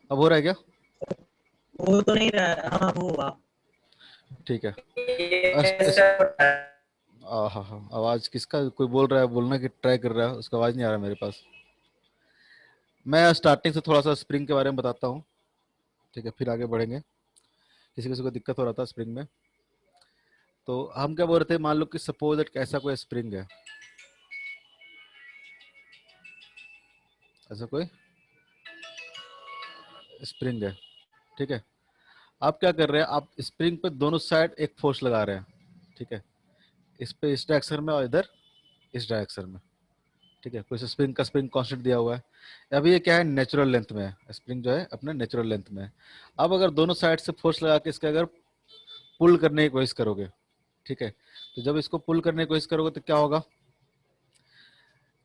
अब हो रहा है क्या? वो तो नहीं रहा, हाँ वो हुआ। ठीक है। ये सब हाँ हाँ, आवाज किसका, कोई बोल रहा है, बोलना की ट्राई कर रहा है, उसका आवाज नहीं आ रहा मेरे पास। मैं स्टार्टिंग से थोड़ा सा स्प्रिंग के बारे में बताता हूँ, ठीक है, फिर आगे बढ़ेंगे। किसी किसी को दिक्कत हो रहा था स्प्रिंग में, तो हम क्या बोल रहे थे, मान लो कि सपोज दैट ऐसा कोई स्प्रिंग है, ऐसा कोई स्प्रिंग है, ठीक है। आप क्या कर रहे हैं, आप स्प्रिंग पे दोनों साइड एक फोर्स लगा रहे हैं, ठीक है। इस पे इस डायरेक्शन में और इधर इस डायरेक्शन में, ठीक है। कोई स्प्रिंग का स्प्रिंग कांस्टेंट दिया हुआ है। अभी ये क्या है, नेचुरल लेंथ में है, स्प्रिंग जो है अपने नेचुरल लेंथ में है। अब अगर दोनों साइड से फोर्स लगा के इसके अगर पुल करने की कोशिश करोगे, ठीक है, तो जब इसको पुल करने की कोशिश करोगे तो क्या होगा,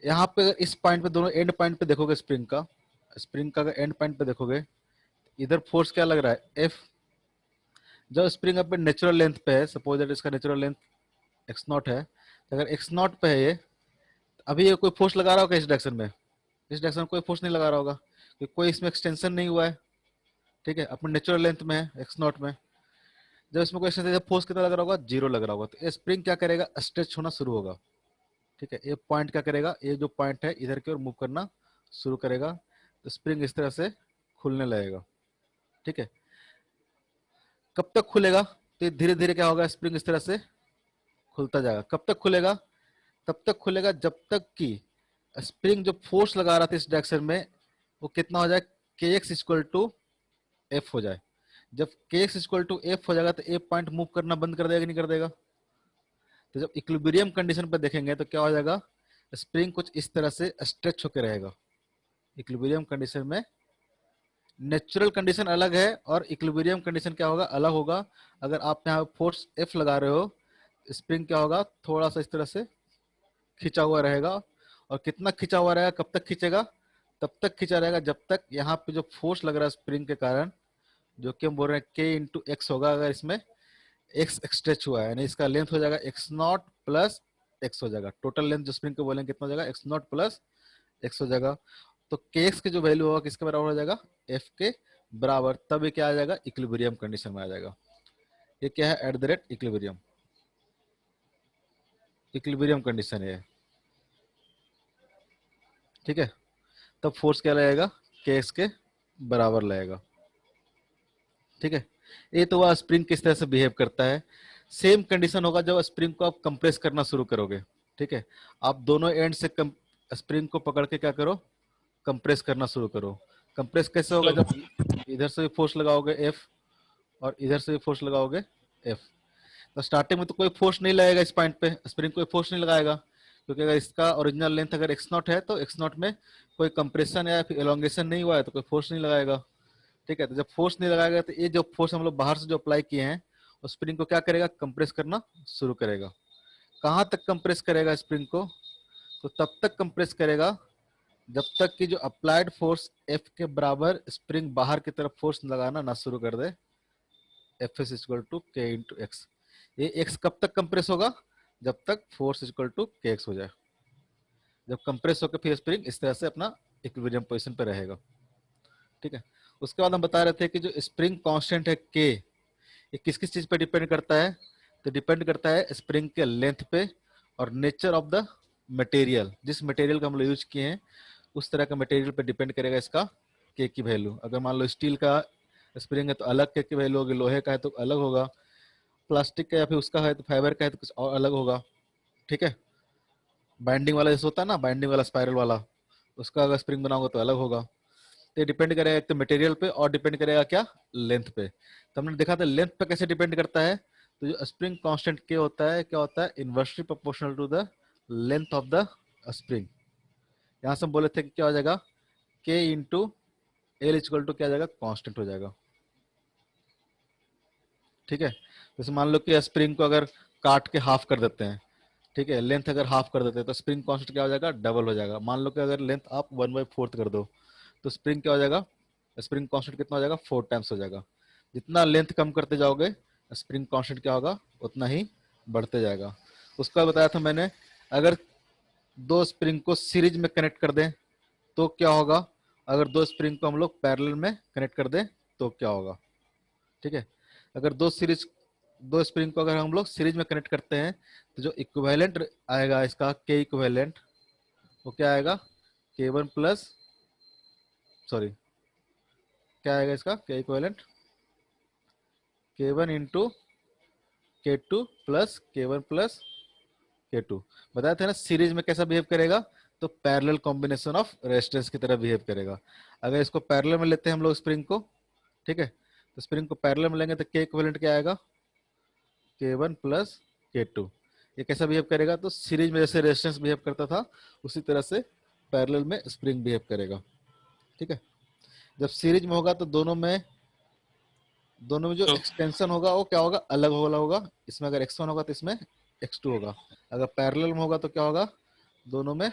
यहाँ पे इस पॉइंट पे, दोनों एंड पॉइंट पे देखोगे स्प्रिंग का अगर एंड पॉइंट पे देखोगे, इधर फोर्स क्या लग रहा है, एफ। जब स्प्रिंग अपने नेचुरल लेंथ पे है, सपोज दैट इसका नेचुरल लेंथ एक्स नॉट है, तो अगर एक्स नॉट पे है ये, अभी ये कोई फोर्स लगा रहा होगा इस डायरेक्शन में, इस डायरेक्शन में कोई फोर्स नहीं लगा रहा होगा, क्योंकि कोई इसमें एक्सटेंशन नहीं हुआ है, ठीक है, अपने नेचुरल लेंथ में है एक्स नॉट में। जब इसमें कोई एक्सटेंशन, फोर्स कितना लग रहा होगा, जीरो लग रहा होगा, तो ये स्प्रिंग क्या करेगा, स्ट्रेच होना शुरू होगा, ठीक है। ये पॉइंट क्या करेगा, ये जो पॉइंट है इधर की ओर मूव करना शुरू करेगा, तो स्प्रिंग इस तरह से खुलने लगेगा, ठीक है। कब तक खुलेगा, तो धीरे धीरे क्या होगा, स्प्रिंग इस तरह से खुलता जाएगा। कब तक खुलेगा, तब तक खुलेगा जब तक कि स्प्रिंग जो फोर्स लगा रहा था इस डायरेक्शन में, वो कितना हो जाए, के एक्स इक्वल टू एफ हो जाए। जब के एक्स इक्वल टू एफ हो जाएगा तो ए पॉइंट मूव करना बंद कर देगा कि नहीं कर देगा। तो जब इक्विलिब्रियम कंडीशन पर देखेंगे तो क्या हो जाएगा, स्प्रिंग कुछ इस तरह से स्ट्रेच होकर रहेगा। इक्विलिब्रियम कंडीशन में नेचुरल कंडीशन अलग है और इक्विलिब्रियम कंडीशन क्या होगा, अलग होगा। अगर आप यहाँ फोर्स एफ लगा रहे हो, स्प्रिंग क्या होगा, थोड़ा सा इस तरह से खिंचा हुआ रहेगा। और कितना खिंचा हुआ रहेगा, कब तक खींचेगा, तब तक खिंचा रहेगा जब तक यहाँ पे जो फोर्स लग रहा है स्प्रिंग के कारण, जो कि हम बोल रहे हैं के इंटू एक्स होगा, अगर इसमें एक्स स्ट्रेच हुआ है, यानी इसका लेंथ हो जाएगा एक्स नॉट प्लस एक्स हो जाएगा। टोटल लेंथ जो स्प्रिंग को बोलेंगे कितना हो जाएगा, एक्स नॉट प्लस एक्स हो जाएगा। तो के एक्स की जो वैल्यू होगा किसके बराबर हो जाएगा, एफ के बराबर। तब ये क्या आ जाएगा, इक्विलिब्रियम कंडीशन में आ जाएगा। ये क्या है, at the rate equilibrium, equilibrium condition है, ठीक है। तब फोर्स क्या लगेगा, के एक्स के बराबर लगेगा, ठीक है। ये तो वह स्प्रिंग किस तरह से बिहेव करता है। सेम कंडीशन होगा जब स्प्रिंग को आप कंप्रेस करना शुरू करोगे, ठीक है। आप दोनों एंड से स्प्रिंग को पकड़ के क्या करो, कंप्रेस करना शुरू करो। कंप्रेस कैसे होगा, जब इधर से भी फोर्स लगाओगे एफ और इधर से भी फोर्स लगाओगे एफ। तो स्टार्टिंग में तो कोई फोर्स नहीं लगेगा इस पॉइंट पे, स्प्रिंग कोई फोर्स नहीं लगाएगा, क्योंकि अगर इसका ओरिजिनल लेंथ अगर एक्स नॉट है तो एक्स नॉट में कोई कंप्रेशन या फिर एलोंगेशन नहीं हुआ है, तो कोई फोर्स नहीं लगाएगा, ठीक है। तो जब फोर्स नहीं लगाएगा तो ये जो फोर्स हम लोग बाहर से जो अप्लाई किए हैं, उस स्प्रिंग को क्या करेगा, कंप्रेस करना शुरू करेगा। कहाँ तक कंप्रेस करेगा स्प्रिंग को, तो तब तक कंप्रेस करेगा जब तक कि जो अप्लाइड फोर्स एफ के बराबर स्प्रिंग बाहर की तरफ फोर्स लगाना ना शुरू कर दे, एफ एस इक्वल टू के इंटू एक्स। ये एक्स कब तक कंप्रेस होगा, जब तक फोर्स इक्वल टू के एक्स हो जाए। जब कंप्रेस होकर फिर स्प्रिंग इस तरह से अपना इक्विलिब्रियम पोजीशन पे रहेगा, ठीक है। उसके बाद हम बता रहे थे कि जो स्प्रिंग कांस्टेंट है के, ये किस किस चीज पे डिपेंड करता है, तो डिपेंड करता है स्प्रिंग के लेंथ पे और नेचर ऑफ द मटेरियल। जिस मटेरियल का हम लोग यूज किए हैं उस तरह का मटेरियल पे डिपेंड करेगा इसका के की वैल्यू। अगर मान लो स्टील का स्प्रिंग है तो अलग के की वैल्यू होगी, लोहे का है तो अलग होगा, प्लास्टिक का या फिर उसका है तो फाइबर का है तो कुछ और अलग होगा, ठीक है। बाइंडिंग वाला जैसे होता है ना, बाइंडिंग वाला स्पाइरल वाला, उसका अगर स्प्रिंग बनाओगे तो अलग होगा। तो ये डिपेंड करेगा एक तो मटेरियल पे और डिपेंड करेगा क्या, लेंथ पे। तो हमने देखा था लेंथ पे कैसे डिपेंड करता है, तो जो स्प्रिंग कांस्टेंट के होता है, क्या होता है, inversely proportional to the length of the spring. यहाँ से हम बोले थे कि क्या हो जाएगा, के इंटू एल इक्वल टू क्या हो जाएगा, कांस्टेंट हो जाएगा, ठीक है। जैसे मान लो कि स्प्रिंग को अगर काट के हाफ कर देते हैं, ठीक है, लेंथ अगर हाफ कर देते हैं तो स्प्रिंग कांस्टेंट क्या हो जाएगा, डबल हो जाएगा। मान लो कि अगर लेंथ आप 1/4 कर दो तो स्प्रिंग क्या हो जाएगा, स्प्रिंग कांस्टेंट कितना हो जाएगा, 4 टाइम्स हो जाएगा। जितना लेंथ कम करते जाओगे स्प्रिंग कांस्टेंट क्या होगा, उतना ही बढ़ते जाएगा। उसका बताया था मैंने, अगर दो स्प्रिंग को सीरीज में कनेक्ट कर दें तो क्या होगा, अगर दो स्प्रिंग को हम लोग पैरेलल में कनेक्ट कर दें तो क्या होगा, ठीक है। अगर दो स्प्रिंग को अगर हम लोग सीरीज में कनेक्ट करते हैं तो जो इक्विवेलेंट आएगा इसका के इक्विवेलेंट, वो क्या आएगा, के वन प्लस, सॉरी, क्या आएगा इसका के इक्विवेलेंट, के वन इंटू के टू प्लस के वन प्लस के टू। बताया था ना सीरीज में कैसा बिहेव करेगा, तो पैरेलल कॉम्बिनेशन ऑफ रेजिस्टेंस की तरह बिहेव करेगा। अगर इसको पैरेलल में लेते हैं हम लोग स्प्रिंग को, ठीक है, तो स्प्रिंग को पैरेलल में लेंगे तो के इक्विवेलेंट क्या आएगा, के वन प्लस के टू। ये कैसा बिहेव करेगा, तो सीरीज में जैसे रेजिस्टेंस बिहेव करता था उसी तरह से पैरेलल में स्प्रिंग बिहेव करेगा, ठीक है। जब सीरीज में होगा तो दोनों में जो एक्सटेंशन होगा वो क्या होगा, अलग वाला होगा। इसमें अगर x1 होगा तो इसमें x2 होगा। अगर पैरेलल में होगा तो क्या होगा, दोनों में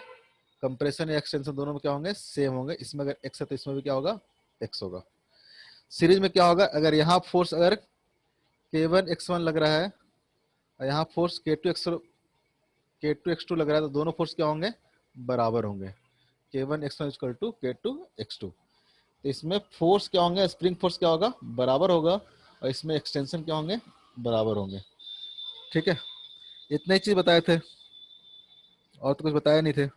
कंप्रेशन या एक्सटेंशन दोनों में क्या होंगे, सेम होंगे। इसमें अगर x है तो इसमें भी क्या होगा, x होगा। सीरीज में क्या होगा, अगर यहाँ फोर्स अगर k1 x1 लग रहा है और यहाँ फोर्स k2 x2 लग रहा है, तो दोनों फोर्स क्या होंगे, बराबर होंगे। k1 x1 equal to k2 x2। तो इसमें फोर्स क्या होंगे, स्प्रिंग फोर्स क्या होगा, बराबर होगा, और इसमें एक्सटेंशन क्या होंगे, बराबर होंगे, ठीक है। इतने ही चीज बताए थे और तो कुछ बताया नहीं थे।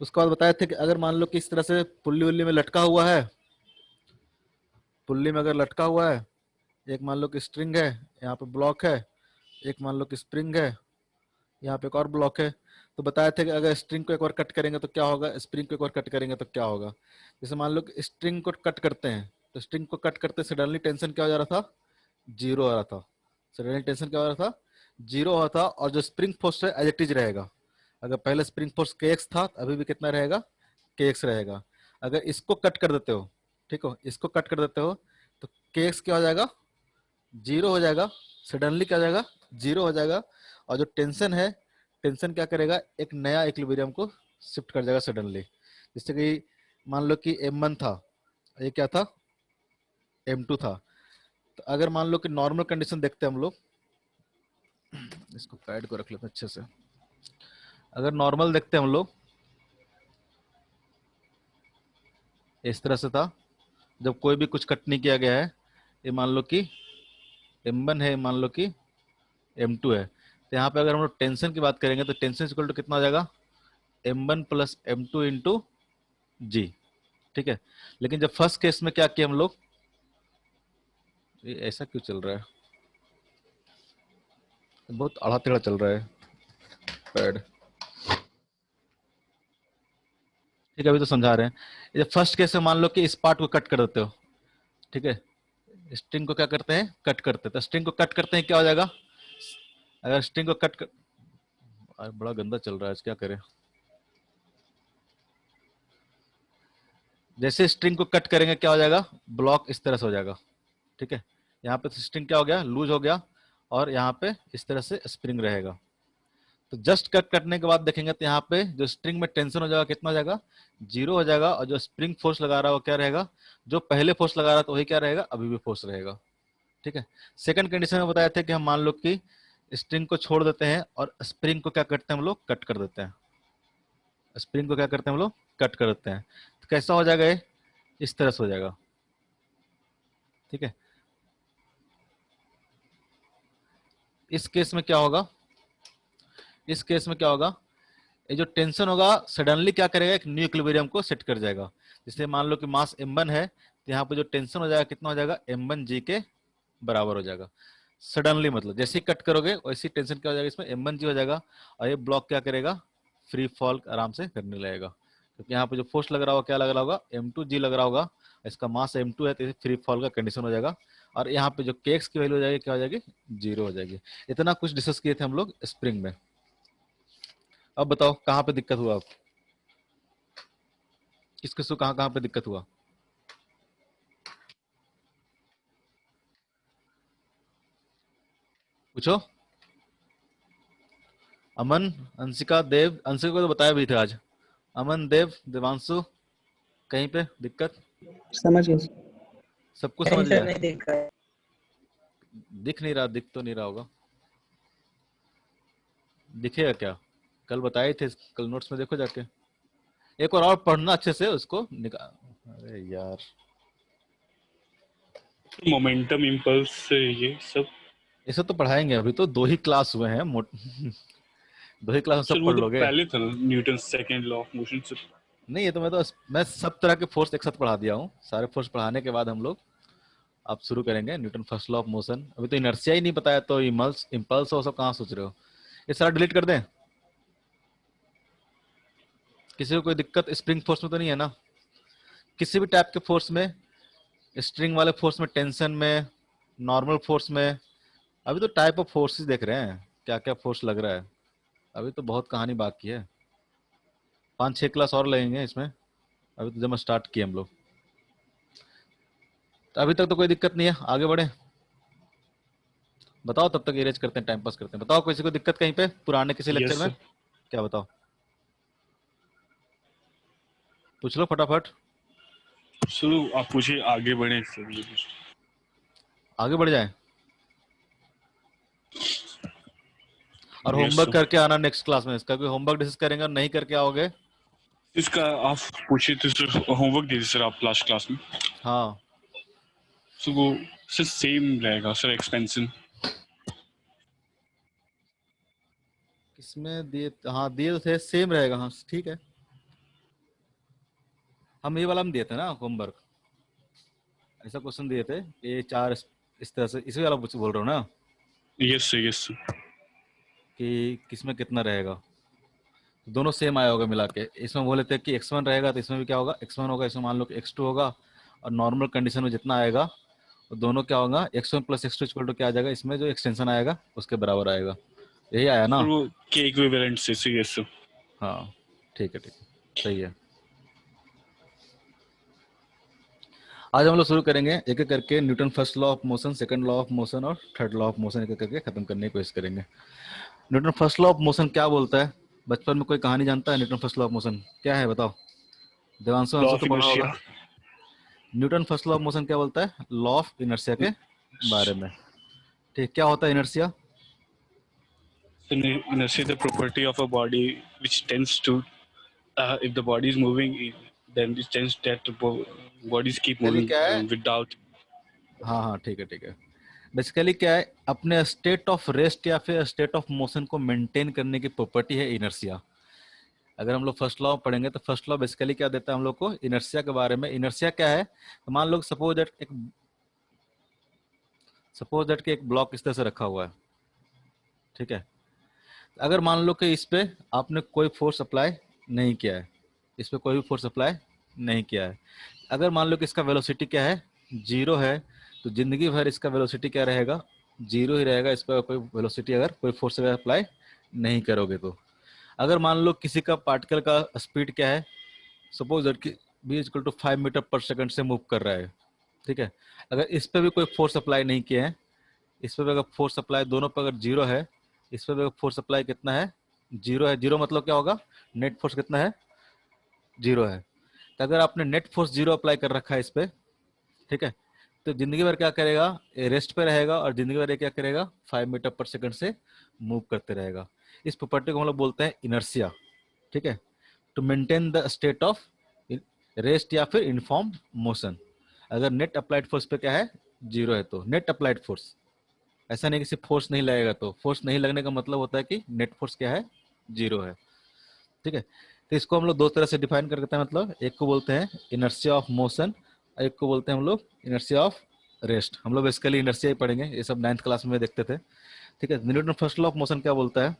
उसके बाद बताए थे कि अगर मान लो कि इस तरह से पुल्ली उल्ली में लटका हुआ है, पुल्ली में अगर लटका हुआ है, एक मान लो कि स्ट्रिंग है, यहाँ पे ब्लॉक है, एक मान लो कि स्प्रिंग है, यहाँ पे एक और ब्लॉक है। तो बताए थे कि अगर स्ट्रिंग को एक बार कट करेंगे तो क्या होगा, स्प्रिंग को एक बार कट करेंगे तो क्या होगा। जैसे मान लो कि स्ट्रिंग को कट करते हैं, तो स्ट्रिंग को कट करते सडनली टेंशन क्या हो जा रहा था, जीरो आ रहा था। सडनली टेंशन क्या हो रहा था, जीरो हो रहा था। और जो स्प्रिंग फोर्स है एज इट इज रहेगा। अगर पहले स्प्रिंग फोर्स के एक्स था, अभी भी कितना रहेगा, के एक्स रहेगा। अगर इसको कट कर देते हो, ठीक हो, इसको कट कर देते हो, तो के एक्स क्या हो जाएगा, जीरो हो जाएगा। सडनली क्या हो जाएगा, जीरो हो जाएगा। और जो टेंशन है, टेंशन क्या करेगा, एक नया इक्विलिब्रियम को शिफ्ट कर जाएगा सडनली। जैसे कि मान लो कि m1 था, ये क्या था, m2 था। तो अगर मान लो कि नॉर्मल कंडीशन देखते हैं हम लोग, इसको पैड को रख लेते हैं अच्छे से। अगर नॉर्मल देखते हैं हम लोग, इस तरह से था, जब कोई भी कुछ कट नहीं किया गया है, ये मान लो कि m1 है, मान लो कि m2 है। तो यहाँ पे अगर हम लोग टेंशन की बात करेंगे तो टेंशन इक्वल टू कितना हो जाएगा, m1 प्लस m2 इंटू जी, ठीक है। लेकिन जब फर्स्ट केस में क्या किया हम लोग, ये ऐसा क्यों चल रहा है, बहुत आड़ा टेढ़ा चल रहा है पैड, ठीक है, अभी तो समझा रहे हैं। जब फर्स्ट केस में मान लो कि इस पार्ट को कट कर देते हो, ठीक है, स्ट्रिंग को क्या करते हैं, कट करते हैं। तो स्ट्रिंग को कट करते हैं क्या हो जाएगा, अगर स्ट्रिंग को कट कर, बड़ा गंदा चल रहा है, क्या करें। जैसे स्ट्रिंग को कट करेंगे क्या हो जाएगा, ब्लॉक इस तरह से हो जाएगा, ठीक है। यहाँ पे स्ट्रिंग क्या हो गया, लूज हो गया, और यहाँ पे इस तरह से स्प्रिंग रहेगा। तो जस्ट कट करने के बाद देखेंगे तो यहाँ पे जो स्ट्रिंग में टेंशन हो जाएगा कितना हो जाएगा, जीरो हो जाएगा। और जो स्प्रिंग फोर्स लगा रहा है वो क्या रहेगा, जो पहले फोर्स लगा रहा था वही क्या रहेगा, अभी भी फोर्स रहेगा, ठीक है। सेकंड कंडीशन में बताया था कि हम मान लो कि स्ट्रिंग को छोड़ देते हैं और स्प्रिंग को क्या करते हैं हम लोग, कट कर देते हैं। स्प्रिंग को क्या करते हैं हम लोग, कट कर देते हैं। तो कैसा हो जाएगा, ये इस तरह से हो जाएगा, ठीक है। इस केस में क्या होगा, इस केस में क्या होगा, ये जो टेंशन होगा सडनली क्या करेगा, एक न्यू इक्विलिब्रियम को सेट कर जाएगा। जैसे मान लो कि मास m1 है, तो यहाँ पे जो टेंशन हो जाएगा कितना हो जाएगा, m1g के बराबर हो जाएगा। सडनली मतलब जैसे ही कट करोगे वैसी टेंशन क्या हो जाएगा, इसमें m1g हो जाएगा। और ये ब्लॉक क्या करेगा, फ्री फॉल आराम से करने लगेगा। क्योंकि यहाँ पे जो फोर्स लग रहा होगा क्या लग रहा होगा, m2g लग रहा होगा। इसका मास m2 है तो फ्री फॉल का कंडीशन हो जाएगा। और यहाँ पे जो kx की वैल्यू हो जाएगी क्या हो जाएगी, जीरो हो जाएगी। इतना कुछ डिस्कस किए थे हम लोग स्प्रिंग में। अब बताओ कहाँ पे दिक्कत हुआ, किस किस को कहाँ कहाँ पे दिक्कत हुआ। पूछो। अमन, अंशिका, देव, अंशिका को तो बताया भी था आज। अमन, देव, देवांशु, कहीं पे दिक्कत, समझ गए। सब कुछ नहीं समझ सर, गया, नहीं देखा। दिख नहीं रहा, दिख तो नहीं रहा होगा, दिखेगा क्या, कल बताए थे, कल नोट्स में देखो जाके। एक और पढ़ना अच्छे से उसको अरे यार, मोमेंटम, इम्पल्स, ये सब। इसे तो पढ़ाएंगे, अभी तो 2 ही क्लास हुए हैं 2 ही क्लास में सर सब वो पढ़ तो लोगे। पहले था ना, Newton second law of motion से। नहीं, ये तो मैं सब तरह के फोर्स एक साथ पढ़ा दिया हूँ। सारे फोर्स पढ़ाने के बाद हम लोग आप शुरू करेंगे Newton first law of motion. अभी तो इनर्शिया ही नहीं बताया, तो इम्पल्स इम्पल्स वो सब कहाँ सोच रहे हो? ये सारा डिलीट कर दें? किसी को कोई दिक्कत स्प्रिंग फोर्स में तो नहीं है ना? किसी भी टाइप के फोर्स में, स्ट्रिंग वाले फोर्स में, टेंशन में, नॉर्मल फोर्स में। अभी तो टाइप ऑफ फोर्सेस देख रहे हैं, क्या क्या फोर्स लग रहा है। अभी तो बहुत कहानी बाकी है, 5-6 क्लास और लगेंगे इसमें। अभी तो जब स्टार्ट किए हम लोग, तो अभी तक तो कोई दिक्कत नहीं है, आगे बढ़े। बताओ, तब तक इरेज करते हैं, टाइम पास करते हैं। बताओ किसी को दिक्कत कहीं पे पुराने किसी लेक्चर यस में? सर। क्या बताओ, पूछ लो फटाफट। शुरू आप पूछिए, आगे बढ़े सर, ये कुछ। आगे बढ़ जाए, और यस होमवर्क सर। करके आना नेक्स्ट क्लास में। इसका कोई होमवर्क डिस्कस करेंगे और नहीं करके आओगे। इसका आप पूछिए तो सर, होमवर्क दीजिए सर आप लास्ट क्लास में। हाँ, सर वो सर सेम रहेगा सर, एक्सपेंशन। किसमें दिए? हाँ, दिए थे, सेम रहेगा। हाँ ठीक है, हम ये वाला हम दिए थे ना होमवर्क। ऐसा क्वेश्चन दिए थे, ये 4 इस तरह से, इसी वाला बोल रहे हो ना, यस सर, यस सर। कि किसमें कितना रहेगा। दोनों सेम आया होगा मिला के। इसमें बोले थे कि x1 रहेगा, तो इसमें भी क्या होगा, x1 होगा। इसमें मान लो कि x2 होगा, और नॉर्मल कंडीशन में जितना आएगा, वो दोनों क्या होगा, x1 plus x2 equal to क्या आ जाएगा, इसमें जो एक्सटेंशन आएगा उसके बराबर आएगा। यही आया ना? सर वो के इक्विवेलेंट से सर, यस सर। हाँ ठीक है, ठीक है, सही है। आज हम लोग शुरू करेंगे एक एक करके, Newton first law of motion, second law of motion और थर्ड लॉ ऑफ मोशन, एक एक करके खत्म करने की कोशिश करेंगे। Newton first law of motion क्या बोलता है? बचपन में कोई कहानी जानता है? Newton first law of motion क्या है, बताओ। देवांशु लॉ अंशु ऑफ तो पढ़ा होगा। Inertia. Newton first law of motion क्या बोलता है? लॉ ऑफ इनर्शिया के बारे में। ठीक, क्या होता है inertia? Inertia is the property of a body which tends to, if the body is moving, then it tends that the bodies keep basically moving क्या है? without. हाँ हाँ, ठीक है, ठीक है। बेसिकली क्या है, अपने स्टेट ऑफ रेस्ट या फिर स्टेट ऑफ मोशन को मेंटेन करने की प्रॉपर्टी है इनर्शिया। अगर हम लोग फर्स्ट लॉ पढ़ेंगे तो फर्स्ट लॉ बेसिकली क्या देता है हम लोग को इनर्शिया के बारे में। इनर्शिया क्या है, तो मान लो सपोज दैट कि एक ब्लॉक इस तरह से रखा हुआ है, ठीक है। अगर मान लो कि इस पे आपने कोई फोर्स अप्लाई नहीं किया है, इस पे कोई भी फोर्स अप्लाई नहीं किया है, अगर मान लो कि इसका वेलोसिटी क्या है, 0 है, तो जिंदगी भर इसका वेलोसिटी क्या रहेगा, 0 ही रहेगा। इस पर कोई वेलोसिटी, अगर कोई फोर्स अगर अप्लाई नहीं करोगे तो। अगर मान लो किसी का पार्टिकल का स्पीड क्या है, सपोज दैट कि बी इक्वल टू 5 मीटर पर सेकंड से मूव कर रहा है, ठीक है। अगर इस पे भी कोई फोर्स अप्लाई नहीं किए हैं, इस पे भी अगर फोर्स अप्लाई, दोनों पर अगर 0 है, इस पे भी अगर फोर्स अप्लाई कितना है, 0 है। 0 मतलब क्या होगा, नेट फोर्स कितना है, 0 है। तो अगर आपने नेट फोर्स 0 अप्लाई कर रखा है इस पे, ठीक है, तो जिंदगी भर क्या करेगा, रेस्ट पे रहेगा, और जिंदगी भर ये क्या करेगा, 5 मीटर पर सेकंड से मूव करते रहेगा। इस प्रॉपर्टी को हम लोग बोलते हैं इनर्शिया, ठीक है। To maintain the state of rest या फिर इनफॉर्म मोशन। अगर नेट अप्लाइड फोर्स पे क्या है, 0 है, तो नेट अप्लाइड फोर्स, ऐसा नहीं कि सिर्फ फोर्स नहीं लगेगा। तो फोर्स नहीं लगने का मतलब होता है कि नेट फोर्स क्या है, 0 है, ठीक है। तो इसको हम लोग 2 तरह से डिफाइन कर देते हैं, मतलब एक को बोलते हैं इनर्शिया ऑफ मोशन, और एक को बोलते हैं हम लोग इनर्शिया ऑफ रेस्ट। हम लोग बेसिकली इनर्शिया ही पढ़ेंगे, ये सब 9th क्लास में देखते थे, ठीक है। Newton first law of motion क्या बोलता है?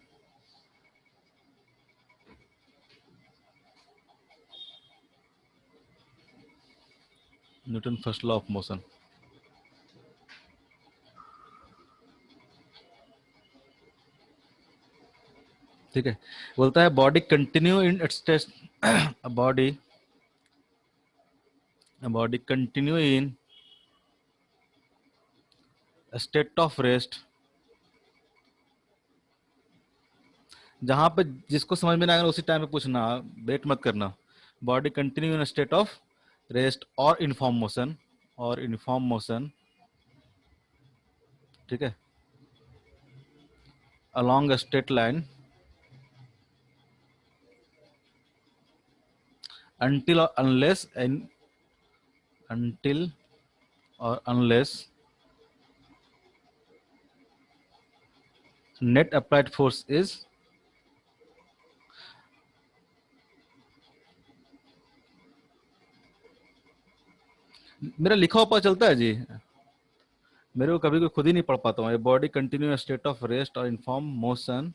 Newton first law of motion, ठीक है, बोलता है body continue in its body body continue in state of rest. जहां पे जिसको समझ में ना आएगा उसी टाइम पे पूछना, वेट मत करना। Body continue in state of rest और इनफॉर्म मोशन, और इनफॉर्म मोशन, ठीक है, along a straight line until or unless until or unless net applied force is मेरा लिखा हुआ पता चलता है जी, मेरे को कभी खुद ही नहीं पढ़ पाता हूँ। A body continue state of rest और इनफॉर्म मोशन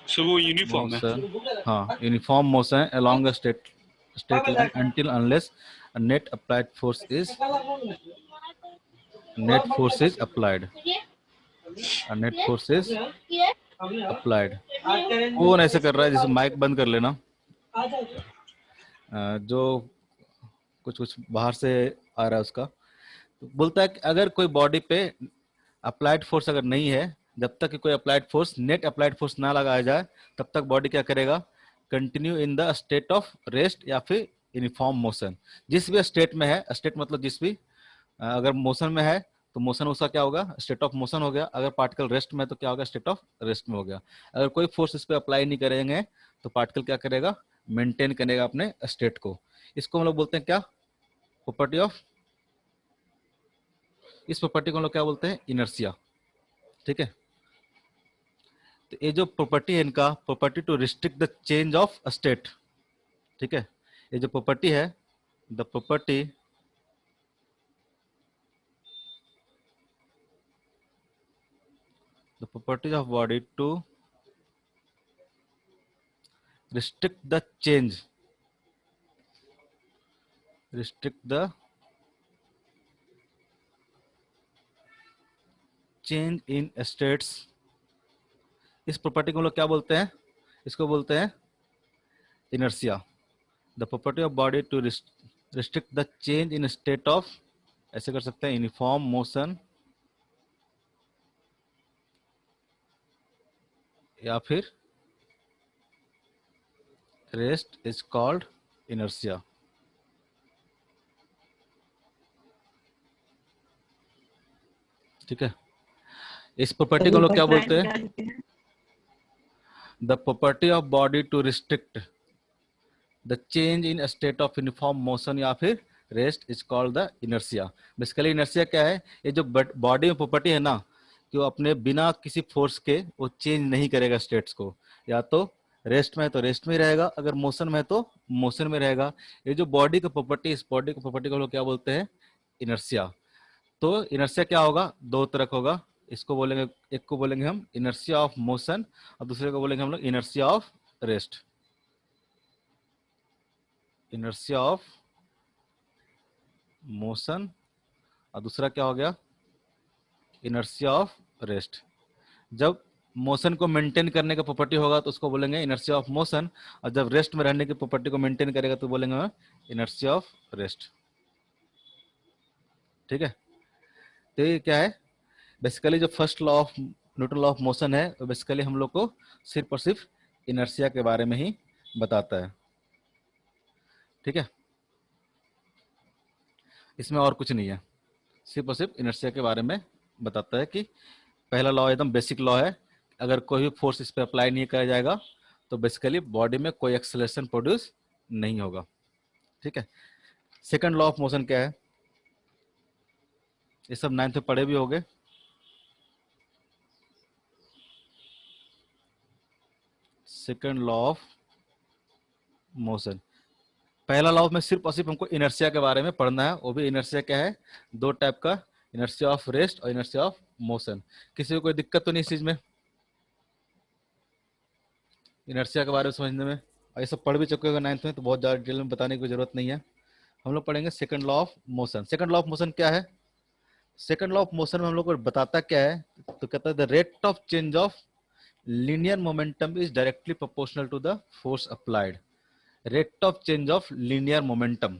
So वो uniform है. मोशन, हाँ uniform motion along a state line until unless a net applied force is applied. A net force is applied. कौन ऐसे कर रहा है? जैसे माइक बंद कर लेना, जो कुछ बाहर से आ रहा है उसका। तो बोलता है कि अगर कोई बॉडी पे अप्लाइड फोर्स अगर नहीं है, जब तक कि कोई applied force, net applied force ना लगाया जाए, तब तक बॉडी क्या करेगा? Continue in the state of rest या फिर यूनिफॉर्म मोशन। जिस भी स्टेट में है, स्टेट मतलब जिस भी, अगर मोशन में है तो मोशन उसका क्या होगा? स्टेट ऑफ मोशन हो गया। अगर पार्टिकल रेस्ट में तो क्या होगा? स्टेट ऑफ रेस्ट में हो गया। अगर कोई फोर्स इस पे अप्लाई नहीं करेंगे तो पार्टिकल क्या करेगा? मेंटेन करेगा अपने स्टेट को। इसको हम लोग बोलते हैं क्या? प्रॉपर्टी ऑफ, इस प्रॉपर्टी को हम लोग क्या बोलते हैं? इनर्शिया। ठीक है, तो ये जो प्रॉपर्टी है इनका, property to restrict the change of state. ठीक है, ये जो प्रॉपर्टी है, the property of body to restrict the change in states। इस प्रॉपर्टी को हम लोग क्या बोलते हैं? इसको बोलते हैं inertia. The property of body to restrict the change in state of, ऐसे कर सकते हैं, यूनिफॉर्म मोशन या फिर रेस्ट इज कॉल्ड इनर्शिया। ठीक है, इस प्रॉपर्टी को लोग क्या बोलते हैं? The property of body to restrict the change in state of uniform motion या फिर rest is called the inertia. Basically inertia क्या है? ये जो बॉडी में प्रॉपर्टी है ना, कि वो अपने बिना किसी फोर्स के वो चेंज नहीं करेगा स्टेट्स को। या तो रेस्ट में है तो रेस्ट में रहेगा, अगर मोशन में है तो मोशन में रहेगा। ये जो बॉडी का प्रॉपर्टी, इस बॉडी की प्रॉपर्टी को लोग क्या बोलते हैं? इनर्शिया। तो इनर्शिया क्या होगा? दो तरह का होगा। इसको बोलेंगे, एक को बोलेंगे हम इनर्शिया ऑफ मोशन और दूसरे को बोलेंगे हम लोग inertia of rest. Inertia of motion और दूसरा क्या हो गया? Inertia of rest. जब मोशन को मेंटेन करने का प्रॉपर्टी होगा तो उसको बोलेंगे इनर्शिया ऑफ मोशन, और जब रेस्ट में रहने की प्रॉपर्टी को मेंटेन करेगा तो बोलेंगे इनर्शिया ऑफ रेस्ट। ठीक है, तो ये क्या है? बेसिकली जो first law of Newton law of motion है, वो बेसिकली हम लोग को सिर्फ और सिर्फ इनर्शिया के बारे में ही बताता है। ठीक है, इसमें और कुछ नहीं है, सिर्फ और सिर्फ इनर्शिया के बारे में बताता है कि पहला लॉ एकदम बेसिक लॉ है, अगर कोई भी फोर्स इस पर अप्लाई नहीं किया जाएगा तो बेसिकली बॉडी में कोई एक्सेलरेशन प्रोड्यूस नहीं होगा। ठीक है, सेकंड लॉ ऑफ मोशन क्या है? ये सब 9th में पढ़े भी होंगे। सेकंड लॉ ऑफ मोशन, पहला लॉ में सिर्फ और सिर्फ हमको इनर्शिया के बारे में पढ़ना है। वो भी इनर्शिया क्या है? दो टाइप का, इनर्शिया ऑफ रेस्ट और इनर्शिया ऑफ मोशन। किसी को कोई दिक्कत तो नहीं इस चीज में, इनर्शिया के बारे में समझने में? और ये सब पढ़ भी चुके होगा 9th में, तो बहुत ज्यादा डिटेल में बताने की जरूरत नहीं है। हम लोग पढ़ेंगे second law of motion. Second law of motion क्या है? सेकंड लॉ ऑफ मोशन में हम लोग को बताता क्या है? तो कहता है the rate of change of linear momentum is directly proportional to the force applied. Rate of change of linear momentum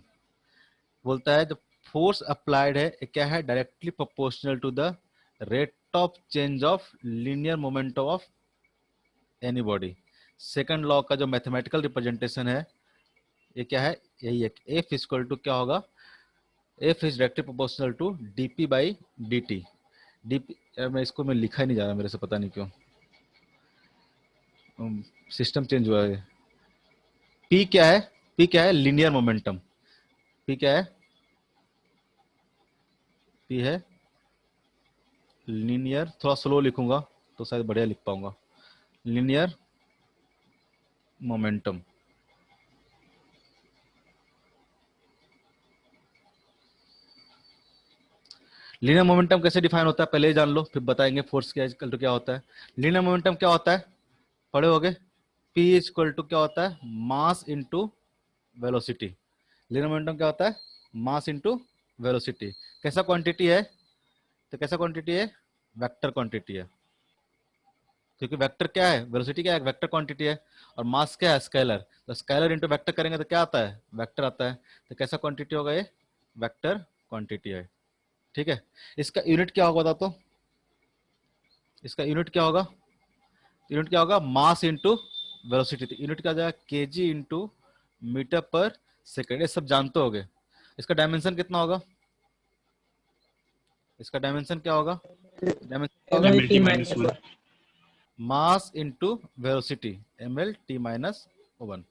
बोलता है, जब फोर्स अप्लाइड है क्या है? Directly proportional to the rate of change of linear momentum of any body. Second law का जो mathematical representation है ये क्या है? यही है, एफ इक्वल टू क्या होगा? F is directly proportional to dp by d t. मैं इसको मैं लिखा ही नहीं जा रहा मेरे से, पता नहीं क्यों, सिस्टम चेंज हुआ है। पी क्या है? पी क्या है? Linear momentum. पी क्या है? पी है लीनियर, थोड़ा स्लो लिखूंगा तो शायद बढ़िया लिख पाऊंगा। Linear momentum. लीनियर मोमेंटम कैसे डिफाइन होता है पहले ही जान लो, फिर बताएंगे फोर्स क्या इक्वल टू क्या होता है। लीनियर मोमेंटम क्या होता है? पढ़े होगे। पी इक्वल टू क्या होता है? Mass into velocity. Linear momentum क्या होता है? Mass into velocity. कैसा क्वांटिटी है? तो कैसा क्वांटिटी है? वेक्टर क्वांटिटी है, क्योंकि वेक्टर क्या है? वेलोसिटी क्या है? वेक्टर क्वांटिटी है। और मास क्या है? स्केलर। तो स्केलर इनटू वेक्टर करेंगे तो क्या आता है? वेक्टर आता है। तो कैसा क्वांटिटी होगा ये? वेक्टर क्वांटिटी है। ठीक है। इसका यूनिट क्या होगा बता तो? इसका यूनिट क्या होगा? यूनिट क्या होगा? मास इंटू वेलोसिटी। यूनिट क्या हो जाएगा? KG into metre per second. ये सब जानते होगे। इसका डायमेंशन कितना होगा? इसका डायमेंशन क्या होगा? डायमेंशन क्या होगा? MLT MLT-1. मास इंटू वेलोसिटी, ml/-1।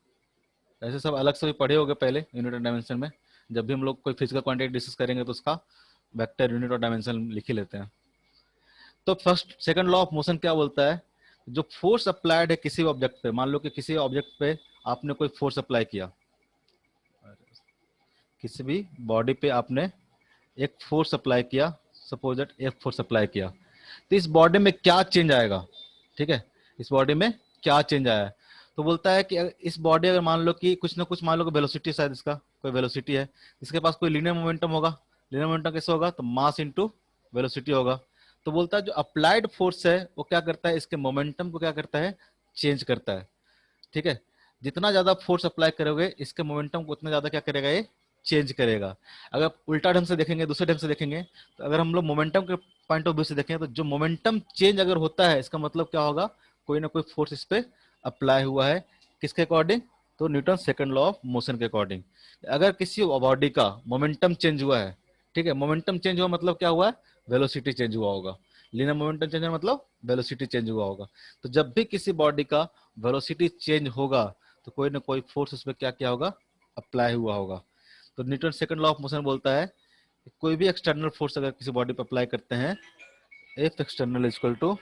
ऐसे सब अलग से भी पढ़े होगे पहले यूनिट और डायमेंशन में। जब भी हम लोग कोई फिजिकल क्वांटिटी डिस्कस करेंगे तो उसका वेक्टर, यूनिट और डायमेंशन लिख ही लेते हैं। तो first second law of motion क्या बोलता है? जो फोर्स अप्लाइड है किसी ऑब्जेक्ट पे, मान लो कि किसी ऑब्जेक्ट पे आपने कोई फोर्स अप्लाई किया, किसी भी बॉडी पे आपने एक फोर्स अप्लाई किया, सपोज दैट एक फोर्स अप्लाई किया, तो इस बॉडी में क्या चेंज आएगा? ठीक है, इस बॉडी में क्या चेंज आया है? तो बोलता है कि इस बॉडी अगर मान लो कि कुछ ना कुछ, मान लो कि वेलोसिटी, शायद इसका कोई वेलोसिटी है, इसके पास कोई लीनियर मोमेंटम होगा। लीनियर मोमेंटम कैसे होगा? तो मास इंटू वेलोसिटी होगा। तो बोलता है जो अप्लाइड फोर्स है वो क्या करता है? इसके मोमेंटम को क्या करता है? चेंज करता है। ठीक है, जितना ज्यादा फोर्स अप्लाई करोगे इसके मोमेंटम को उतना ज्यादा क्या करेगा? ये चेंज करेगा। अगर उल्टा ढंग से देखेंगे, दूसरे ढंग से देखेंगे, तो अगर हम लोग मोमेंटम के पॉइंट ऑफ व्यू से देखें तो जो मोमेंटम चेंज अगर होता है इसका मतलब क्या होगा? कोई ना कोई फोर्स इस पे अप्लाई हुआ है। किसके अकॉर्डिंग? तो Newton second law of motion के अकॉर्डिंग। अगर किसी बॉडी का मोमेंटम चेंज हुआ है, ठीक है, मोमेंटम चेंज हुआ मतलब क्या हुआ है? वेलोसिटी चेंज हुआ होगा। लीनियर मोमेंटम चेंज हुआ मतलब वेलोसिटी चेंज हुआ होगा। तो जब भी किसी बॉडी का वेलोसिटी चेंज होगा तो कोई ना कोई फोर्स उस पर क्या क्या होगा? अप्लाई हुआ होगा। तो Newton second law of motion बोलता है कि कोई भी एक्सटर्नल फोर्स अगर किसी बॉडी पर अप्लाई करते हैं, f external equal to,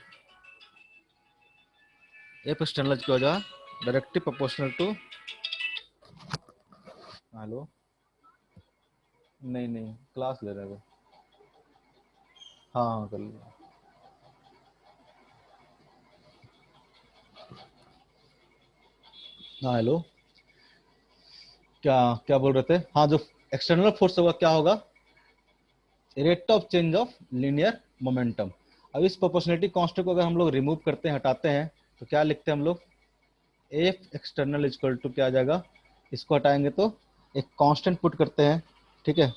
f external क्या हो जाए? डायरेक्टली प्रोपोर्शनल टू, हेलो, नहीं नहीं क्लास ले रहे हो? हाँ हाँ कर लो। हाँ हेलो, क्या क्या बोल रहे थे? हाँ, जो एक्सटर्नल फोर्स होगा क्या होगा? Rate of change of linear momentum. अब इस प्रोपोर्शनलिटी कांस्टेंट को अगर हम लोग रिमूव करते हैं, हटाते हैं, तो क्या लिखते हैं हम लोग? एफ एक्सटर्नल इक्वल टू क्या आ जाएगा? इसको हटाएंगे तो एक कांस्टेंट पुट करते हैं, ठीक है,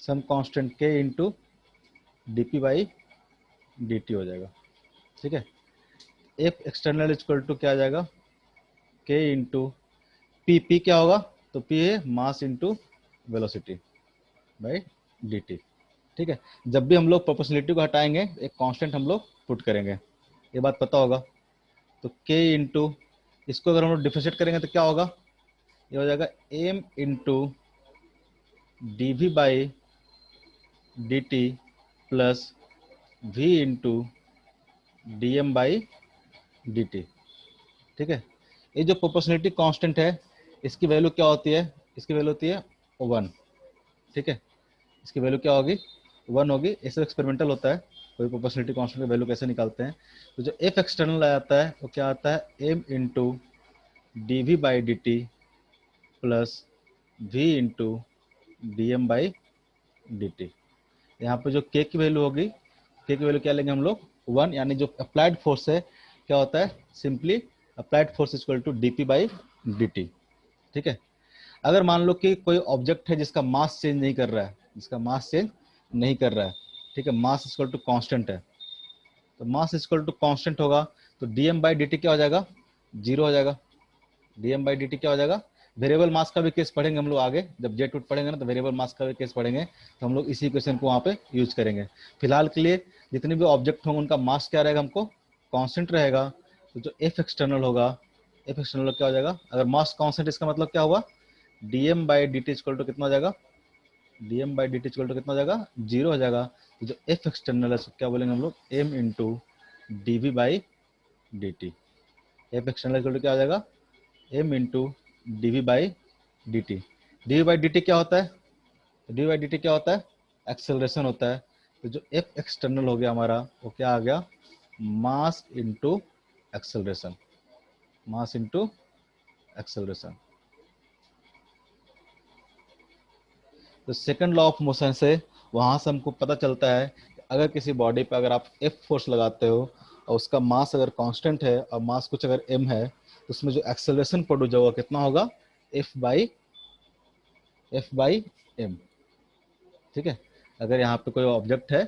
सम कांस्टेंट के इंटू डीपी बाई डी हो जाएगा। ठीक है, एफ एक्सटर्नल इक्वल टू क्या आ जाएगा? के इंटू पी। पी क्या होगा? तो पी है मास इंटू वेलोसिटी बाई डी। ठीक है, जब भी हम लोग प्रोपोर्शनलिटी को हटाएंगे एक कांस्टेंट हम लोग पुट करेंगे, ये बात पता होगा। तो के इंटू, इसको अगर हम लोग डिफरेंशिएट करेंगे तो क्या होगा? ये हो जाएगा m into d v by d t plus v into d m by d t. ठीक है, ये जो प्रोपोर्शनलिटी कांस्टेंट है इसकी वैल्यू क्या होती है? इसकी वैल्यू होती है 1। ठीक है, इसकी वैल्यू क्या होगी? 1 होगी। ये सब एक्सपेरिमेंटल होता है, कोई प्रोपोर्शनलिटी कांस्टेंट की वैल्यू कैसे निकालते हैं। तो जो एफ एक्सटर्नल आ जाता है वो क्या आता है? M into d v by d t plus v into d m by d t. यहाँ पे जो के की वैल्यू होगी, के की वैल्यू क्या लेंगे हम लोग? 1, यानी जो अप्लाइड फोर्स है क्या होता है? Simply applied force equal to d p by d t. ठीक है, अगर मान लो कि कोई ऑब्जेक्ट है जिसका मास चेंज नहीं कर रहा है, जिसका मास चेंज नहीं कर रहा है, ठीक है, मास इक्वल टू कांस्टेंट है, तो मास इक्वल टू कांस्टेंट होगा तो डीएम बाई डी टी क्या हो जाएगा? 0 हो जाएगा। डीएम बाई डी टी क्या हो जाएगा? वेरिएबल मास का भी केस पढ़ेंगे हम लोग आगे, जब जेट उट पढ़ेंगे ना तो वेरिएबल मास का भी केस पढ़ेंगे, तो हम लोग इसी इक्वेशन को वहाँ पे यूज करेंगे। फिलहाल के लिए जितने भी ऑब्जेक्ट होंगे उनका मास क्या रहेगा? हमको कांस्टेंट रहेगा। तो जो एफ एक्सटर्नल होगा, एफ एक्सटर्नल क्या हो जाएगा, अगर मास कांस्टेंट इसका मतलब क्या हुआ, dm by d t equal to कितना हो जाएगा, dm by d t equal to कितना हो जाएगा, जीरो हो जाएगा। तो जो एफ एक्सटर्नल है उसको क्या बोलेंगे हम लोग, m into d v by d t. F external equal to क्या हो जाएगा, m into d v by d t. D v by d t क्या होता है, d v by d t क्या होता है, एक्सेलरेशन होता है। तो जो एफ एक्सटर्नल हो गया हमारा वो क्या आ गया, mass into acceleration, mass into acceleration. तो सेकंड लॉ ऑफ मोशन से वहां से हमको पता चलता है कि अगर किसी बॉडी पे अगर आप एफ फोर्स लगाते हो और उसका मास अगर कांस्टेंट है और मास कुछ अगर एम है तो उसमें जो एक्सेलरेशन प्रोड्यूस होगा कितना होगा, एफ बाई एम। ठीक है, अगर यहाँ पे कोई ऑब्जेक्ट है,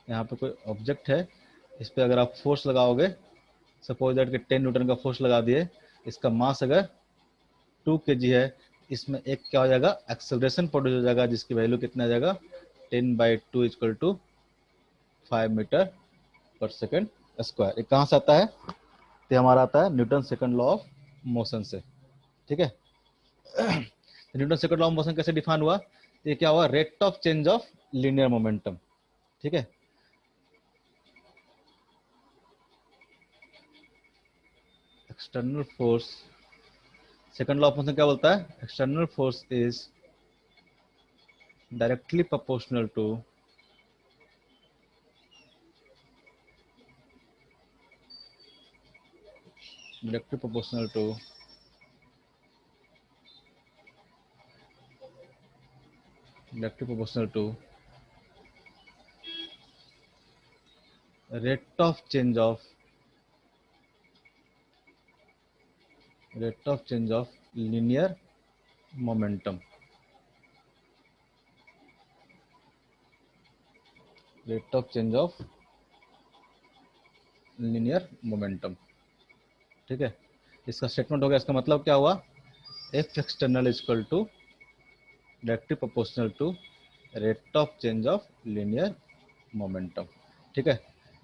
यहाँ पे कोई ऑब्जेक्ट है, इस पे अगर आप फोर्स लगाओगे, सपोज दैट कि 10 न्यूटन का फोर्स लगा दिए, इसका मास अगर 2 kg है, इसमें एक क्या हो जाएगा, एक्सेलरेशन प्रोड्यूस हो जाएगा जिसकी वैल्यू कितना आ जाएगा, 10/2 equal to 5 metre per second square. ये कहाँ से आता है, तो हमारा आता है Newton second law of motion से। ठीक है, Newton second law of motion कैसे डिफाइन हुआ, तो ये क्या हुआ, rate of change of linear momentum. ठीक है, external force, second law of motion क्या बोलता है, external force is directly proportional to directly proportional to directly proportional to rate of change of linear momentum, rate of change of linear momentum। ठीक है, इसका statement हो गया, इसका मतलब क्या हुआ, f external equal to directly proportional to rate of change of linear momentum. ठीक है,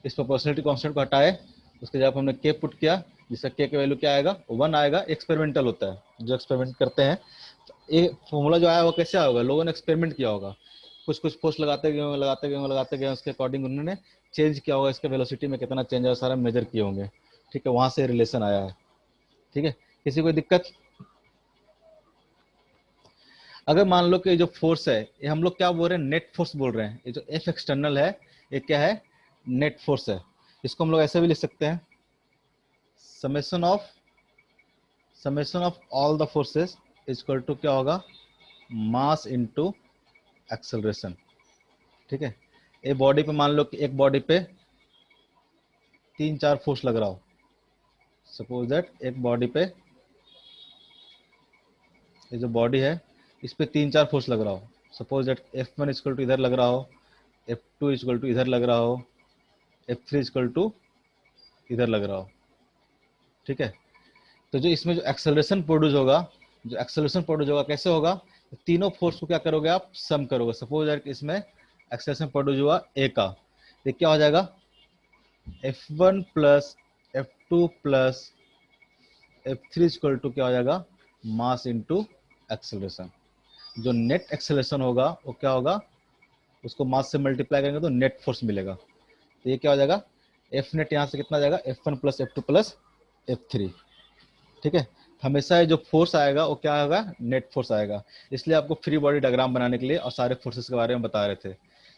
इस प्रोपोर्शनलिटी कांस्टेंट को हटाए, उसके जब हमने के पुट किया, जिसका के की वैल्यू क्या आएगा, 1 आएगा। एक्सपेरिमेंटल होता है, जो एक्सपेरिमेंट करते हैं तो ये फॉर्मूला जो आया वो कैसे आया होगा, लोगों ने एक्सपेरिमेंट किया होगा, कुछ कुछ फोर्स लगाते गए उसके अकॉर्डिंग उन्होंने चेंज किया होगा, इसके वेलोसिटी में कितना चेंज है सारा मेजर किए होंगे। ठीक है, वहां से रिलेशन आया है। ठीक है, किसी को दिक्कत, अगर मान लो कि जो फोर्स है ये हम लोग क्या बोल रहे हैं, नेट फोर्स बोल रहे हैं, ये जो एफ एक्सटर्नल है ये क्या है, नेट फोर्स है। इसको हम लोग ऐसे भी लिख सकते हैं, summation of all the forces equal to क्या होगा, मास इनटू एक्सेलरेशन। ठीक है, ये बॉडी पे मान लो कि एक बॉडी पे 3-4 फोर्स लग रहा हो, सपोज दैट एक बॉडी पे, ये जो बॉडी है इस पे 3-4 फोर्स लग रहा हो, suppose that F1 equal to इधर लग रहा हो, F2 इक्वल टू इधर लग रहा हो, F3 इक्वल टू इधर लग रहा हो। ठीक है, तो जो इसमें जो एक्सेलरेशन प्रोड्यूस होगा कैसे होगा, तीनों फोर्स को क्या करोगे आप, सम करोगे। सपोज दैट इसमें एक्सेलरेशन प्रोड्यूस हुआ ए का, ये क्या हो जाएगा, F1 plus F2 plus F3 equal to क्या हो जाएगा, मास इनटू एक्सेलरेशन। जो नेट एक्सेलरेशन होगा वो क्या होगा, उसको मास से मल्टीप्लाई करेंगे तो नेट फोर्स मिलेगा। तो ये क्या हो जाएगा, एफ नेट यहाँ से कितना जाएगा, F1 plus F2 plus F3। ठीक है, हमेशा ये जो फोर्स आएगा वो क्या होगा, नेट फोर्स आएगा। इसलिए आपको फ्री बॉडी डायग्राम बनाने के लिए और सारे फोर्सेस के बारे में बता रहे थे।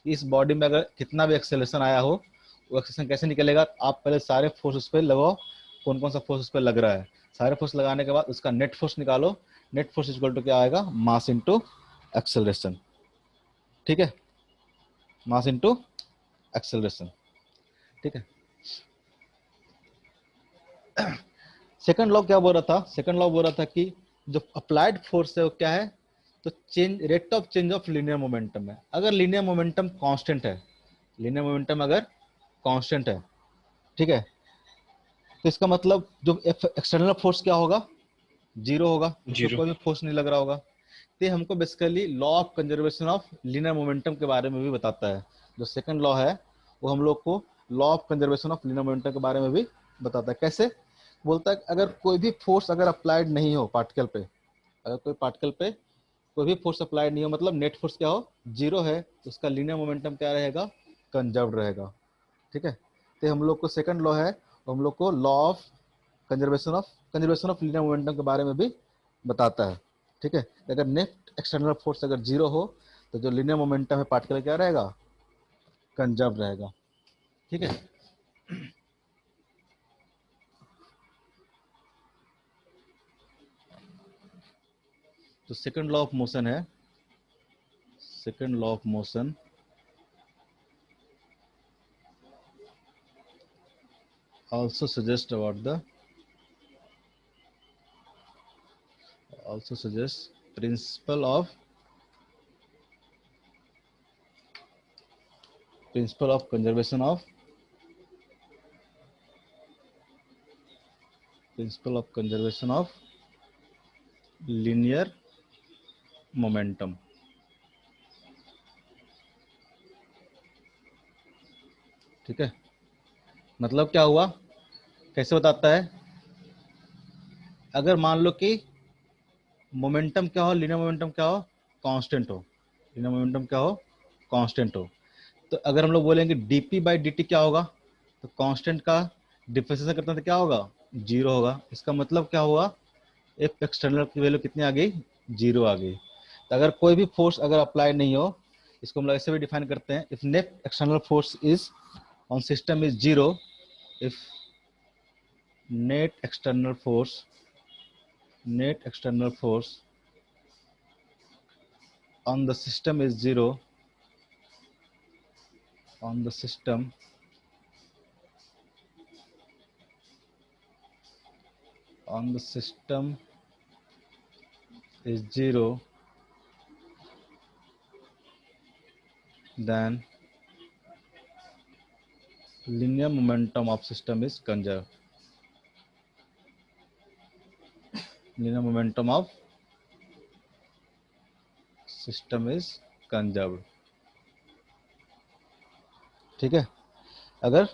इस बॉडी में अगर कितना भी एक्सेलरेशन आया हो वो एक्सेलरेशन कैसे निकलेगा, आप पहले सारे फोर्स उस पर लगाओ, कौन कौन सा फोर्स उस पर लग रहा है, सारे फोर्स लगाने के बाद उसका नेट फोर्स निकालो। नेट फोर्स इक्वल टू क्या आएगा, मास इनटू एक्सेलरेशन। ठीक है, मास इनटू एक्सेलरेशन। ठीक है, सेकंड लॉ क्या बोल रहा था, सेकंड लॉ बोल रहा था कि जो अप्लाइड फोर्स है वो क्या है, तो change, rate of change of linear momentum है। अगर लीनियर मोमेंटम कांस्टेंट है, लीनियर मोमेंटम अगर कांस्टेंट है, ठीक है, तो इसका मतलब जो एक्सटर्नल फोर्स क्या होगा, जीरो होगा, उसको कोई भी फोर्स नहीं लग रहा होगा। तो हमको basically law of conservation of linear momentum के बारे में भी बताता है। जो सेकंड लॉ है वो हम लोग को law of conservation of linear momentum के बारे में भी बताता है। कैसे, बोलता है अगर कोई भी फोर्स अगर अप्लाइड नहीं हो पार्टिकल पे, अगर कोई पार्टिकल पे कोई भी फोर्स अप्लाइड नहीं हो, मतलब नेट फोर्स क्या हो, जीरो है, तो उसका लीनियर मोमेंटम क्या रहेगा, कंजर्व्ड रहेगा। ठीक है, तो हम लोग को सेकंड लॉ है, तो हम लोग को law of conservation of linear momentum के बारे में भी बताता है। ठीक है, अगर नेट एक्सटर्नल फोर्स अगर जीरो हो तो जो लीनियर मोमेंटम है पार्टिकल क्या रहेगा, कंजर्व रहेगा। ठीक है, तो सेकंड लॉ ऑफ मोशन है, second law of motion also suggest about the also suggests principle of conservation of linear momentum। ठीक है, मतलब क्या हुआ, कैसे बताता है, अगर मान लो कि मोमेंटम क्या हो, लीनियर मोमेंटम क्या हो, कांस्टेंट हो, लीनियर मोमेंटम क्या हो, कांस्टेंट हो, तो अगर हम लोग बोलेंगे dp बाई dt क्या होगा, तो कांस्टेंट का डिफरेंशिएशन करते हैं तो क्या होगा, जीरो होगा। इसका मतलब क्या हुआ, एफ एक्सटर्नल की वैल्यू कितनी आ गई, जीरो आ गई। तो अगर कोई भी फोर्स अगर अप्लाई नहीं हो, इसको हम लोग ऐसे भी डिफाइन करते हैं, if net external force is on system is zero, if net external force on the system is zero, on the system is zero, then linear momentum of system is conserved, linear momentum of system is conserved। ठीक है, अगर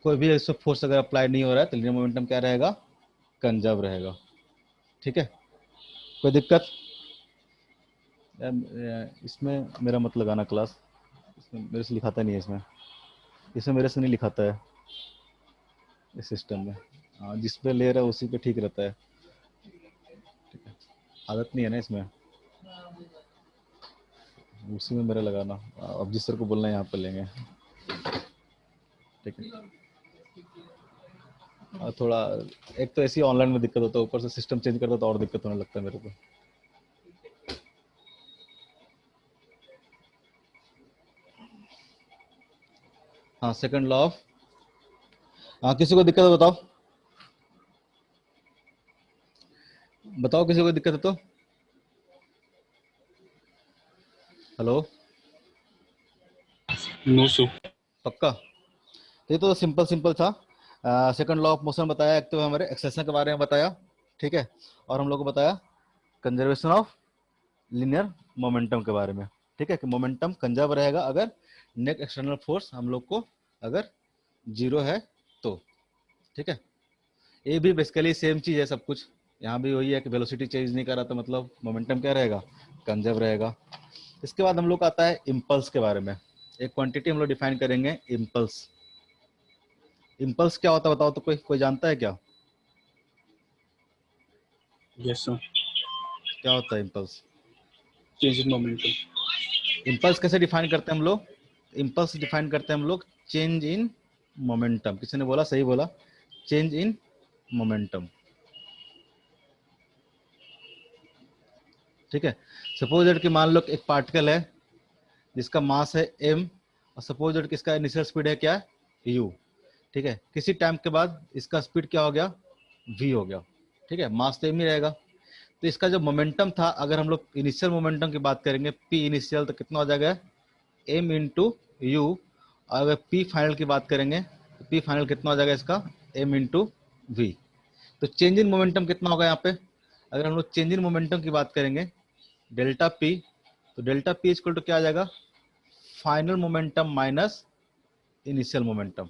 कोई भी ऐसा force अगर apply नहीं हो रहा है तो लीनियर मोमेंटम क्या रहेगा, कंजर्व रहेगा। ठीक है, कोई दिक्कत, इसमें मेरा मत लगाना क्लास, इसमें मेरे से लिखाता नहीं है, इसमें इसमें मेरे से नहीं लिखाता है इस सिस्टम में। हाँ, जिस पे ले रहा है उसी पे ठीक रहता है। ठीक है, आदत नहीं है ना इसमें, उसी में मेरा लगाना। अब जिस सर को बोलना है यहाँ पे लेंगे। ठीक है, थोड़ा एक तो ऐसी ऑनलाइन में दिक्कत होता है, ऊपर से सिस्टम चेंज करता तो और दिक्कत होने लगता है मेरे को। हाँ, सेकंड लॉ ऑफ, हाँ किसी को दिक्कत है बताओ, बताओ किसी को दिक्कत है तो। Hello, No, sir. पक्का, ये तो सिंपल सिंपल था। सेकंड लॉ ऑफ मोशन बताया, एक तो हमारे एक्सेलेरेशन के बारे में बताया। ठीक है, और हम लोग को बताया कंजर्वेशन ऑफ लीनियर मोमेंटम के बारे में। ठीक है, कि मोमेंटम कंजर्व रहेगा अगर नेट एक्सटर्नल फोर्स हम लोग को अगर जीरो है तो। ठीक है, ये भी बेसिकली सेम चीज है सब कुछ, यहाँ भी वही है कि वेलोसिटी चेंज नहीं कर रहा तो मतलब मोमेंटम क्या रहेगा, कंजर्व रहेगा। इसके बाद हम लोग आता है इम्पल्स के बारे में, एक क्वांटिटी हम लोग डिफाइन करेंगे, इम्पल्स। इम्पल्स क्या होता है बताओ तो, कोई कोई जानता है क्या, Yes, sir. क्या होता है impulse? Change in momentum. Impulse कैसे डिफाइन करते हैं हम लोग, इम्पल्स डिफाइन करते हैं हम लोग चेंज इन मोमेंटम। किसी ने बोला, सही बोला, चेंज इन मोमेंटम। ठीक है, सपोज दैट कि मान लो एक पार्टिकल है जिसका मास है m, और सपोज दैट कि इसका इनिशियल स्पीड है क्या, u। ठीक है, किसी टाइम के बाद इसका स्पीड क्या हो गया, v हो गया। ठीक है, मास तो m ही रहेगा, तो इसका जो मोमेंटम था, अगर हम लोग इनिशियल मोमेंटम की बात करेंगे p इनिशियल, तो कितना हो जाएगा, m इंटू यू। और अगर p फाइनल की बात करेंगे तो p फाइनल कितना हो जाएगा इसका, m इंटू वी। तो चेंज इन मोमेंटम कितना होगा यहाँ पे, अगर हम लोग चेंज इन मोमेंटम की बात करेंगे डेल्टा p, तो डेल्टा p इक्वल टू क्या आ जाएगा, final momentum minus initial momentum.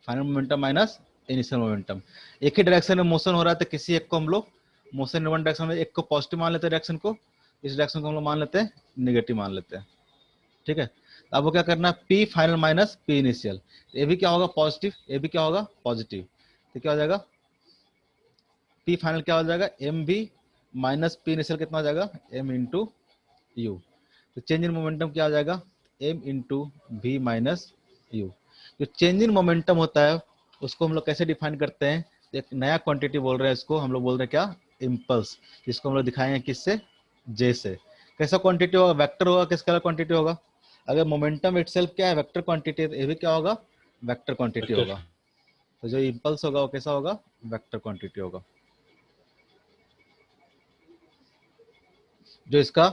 Final momentum minus initial momentum. एक ही डायरेक्शन में मोशन हो रहा है तो किसी एक को हम लोग मोशन इन वन डायरेक्शन में एक को पॉजिटिव मान लेते हैं डायरेक्शन को, इस डायरेक्शन को हम लोग मान लेते हैं नेगेटिव मान लेते हैं। ठीक है, तो आपको क्या करना है, p final minus p initial. ये भी क्या होगा पॉजिटिव, ये भी क्या होगा पॉजिटिव, तो क्या हो जाएगा पी फाइनल क्या हो जाएगा m v minus p initial कितना हो जाएगा एम इंटू यू। तो चेंज इन मोमेंटम क्या हो जाएगा m into v minus u. जो चेंज इन मोमेंटम होता है उसको हम लोग कैसे डिफाइन करते हैं, एक नया क्वांटिटी बोल रहे हैं इसको हम लोग बोल रहे हैं क्या इम्पल्स, जिसको हम लोग दिखाएंगे किससे जे से। कैसा क्वांटिटी होगा वेक्टर होगा, किस कलर क्वांटिटी होगा, अगर मोमेंटम इटसेल्फ क्या है वेक्टर क्वांटिटी है तो ये भी क्या होगा वेक्टर क्वांटिटी Vector. होगा। तो जो इम्पल्स होगा वो कैसा होगा वेक्टर क्वांटिटी होगा। जो इसका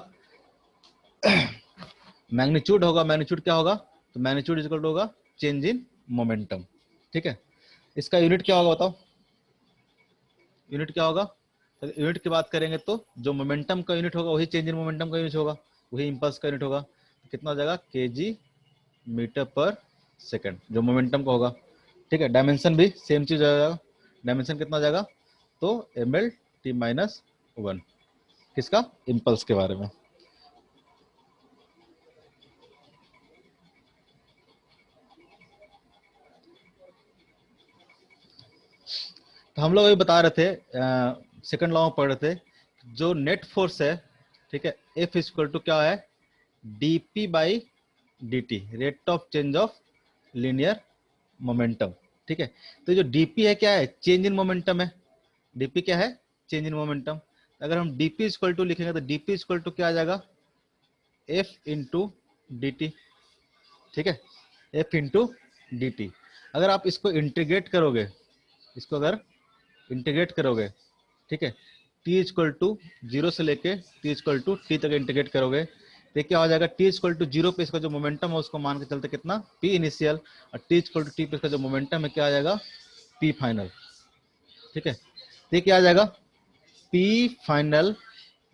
मैग्नीट्यूड होगा, मैग्नीट्यूड क्या होगा तो मैग्नीट्यूड इज इक्वल टू होगा चेंज इन मोमेंटम। ठीक है, इसका यूनिट क्या होगा बताओ, यूनिट क्या होगा, तो यूनिट की बात करेंगे तो जो मोमेंटम का यूनिट होगा वही चेंज इन मोमेंटम का यूनिट होगा, वही इंपल्स का यूनिट होगा। तो कितना हो जाएगा केजी मीटर पर सेकंड जो मोमेंटम का होगा। ठीक है, डायमेंशन भी सेम चीज आ जाएगा, डायमेंशन कितना आ जाएगा तो m l t minus one, किसका इंपल्स के बारे में। तो हम लोग अभी बता रहे थे सेकंड लॉ में पढ़ रहे थे जो नेट फोर्स है, ठीक है, एफ इक्वल टू क्या है DP by dt, rate of change of linear momentum. ठीक है, तो जो dp है क्या है चेंज इन मोमेंटम है, dp क्या है चेंज इन मोमेंटम। अगर हम dp इक्वल टू लिखेंगे तो dp इक्वल टू क्या आ जाएगा f इंटू dt। ठीक है, f इंटू dt। अगर आप इसको इंटीग्रेट करोगे, इसको अगर इंटीग्रेट करोगे, ठीक है, t इक्वल टू जीरो से लेके t इक्वल टू t तक इंटीग्रेट करोगे तो क्या हो जाएगा t इक्वल टू जीरो पे इसका जो मोमेंटम है उसको मान के चलते कितना p इनिशियल, और t इक्वल टू t पे इसका जो मोमेंटम है क्या आ जाएगा p फाइनल। ठीक है, तो क्या आ जाएगा p final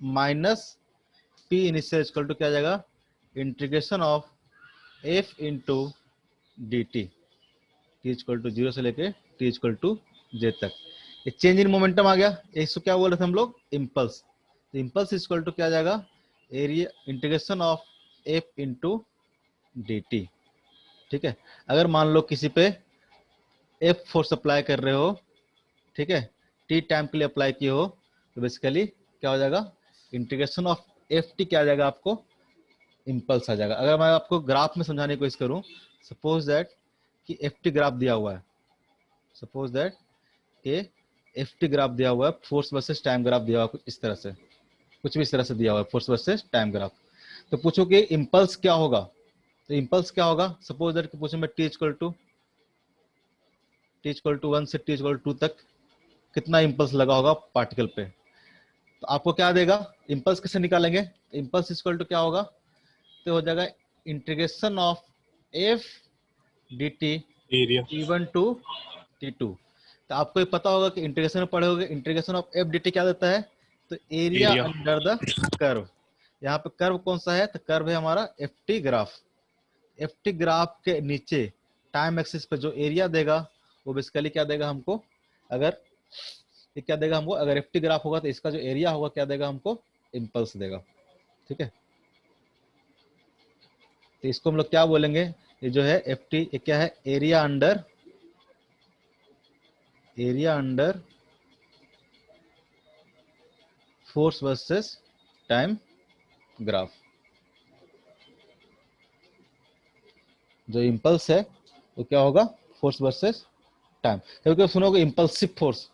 minus p initial equal to क्या आ जाएगा integration of f into d t, t equal to zero से लेके टी इक्वल टू जे तक। ये चेंज इन मोमेंटम आ गया, इसको क्या बोल रहे थे हम लोग इम्पल्स। तो इम्पल्स इक्वल टू क्या आ जाएगा area integration of F into d t. ठीक है, अगर मान लो किसी पे एफ फोर्स अप्लाई कर रहे हो, ठीक है, टी टाइम के लिए अप्लाई किए हो तो बेसिकली क्या हो जाएगा इंटीग्रेशन ऑफ एफ टी क्या आ जाएगा आपको इम्पल्स आ जाएगा। अगर मैं आपको ग्राफ में समझाने की कोशिश करूं, सपोज दैट कि एफ टी ग्राफ दिया हुआ है, सपोज दैट के एफ टी ग्राफ दिया हुआ है, फोर्स वर्सेस टाइम ग्राफ दिया हुआ है कुछ इस तरह से, कुछ भी इस तरह से दिया हुआ है फोर्स वर्सेस टाइम ग्राफ। तो पूछो कि इंपल्स क्या होगा, तो इंपल्स क्या होगा सपोज दैट कि पूछो मैं टी इक्वल टू वन से टी इक्वल टू तक कितना इंपल्स लगा होगा पार्टिकल पे, तो आपको क्या देगा इंपल्स कैसे निकालेंगे, इंपल्स इक्वल टू क्या होगा तो हो जाएगा integration of f d t Area. T one to t two. तो आपको ये पता होगा कि इंटीग्रेशन में पढ़े होगे integration of f d t क्या देता है तो area Area. Under the curve. यहाँ पे कर्व कौन सा है तो कर्व है हमारा F T graph. F T graph के नीचे टाइम एक्सिस पे जो एरिया देगा वो बेसिकली क्या देगा हमको, अगर ये क्या देगा हमको, अगर एफ टी ग्राफ होगा तो इसका जो एरिया होगा क्या देगा हमको इम्पल्स देगा। ठीक है, तो इसको हम लोग क्या बोलेंगे, ये जो है एफ टी ये क्या है area under force versus time graph. जो इम्पल्स है वो क्या होगा फोर्स वर्सेस टाइम। क्योंकि सुनोगे इम्पल्सिव फोर्स,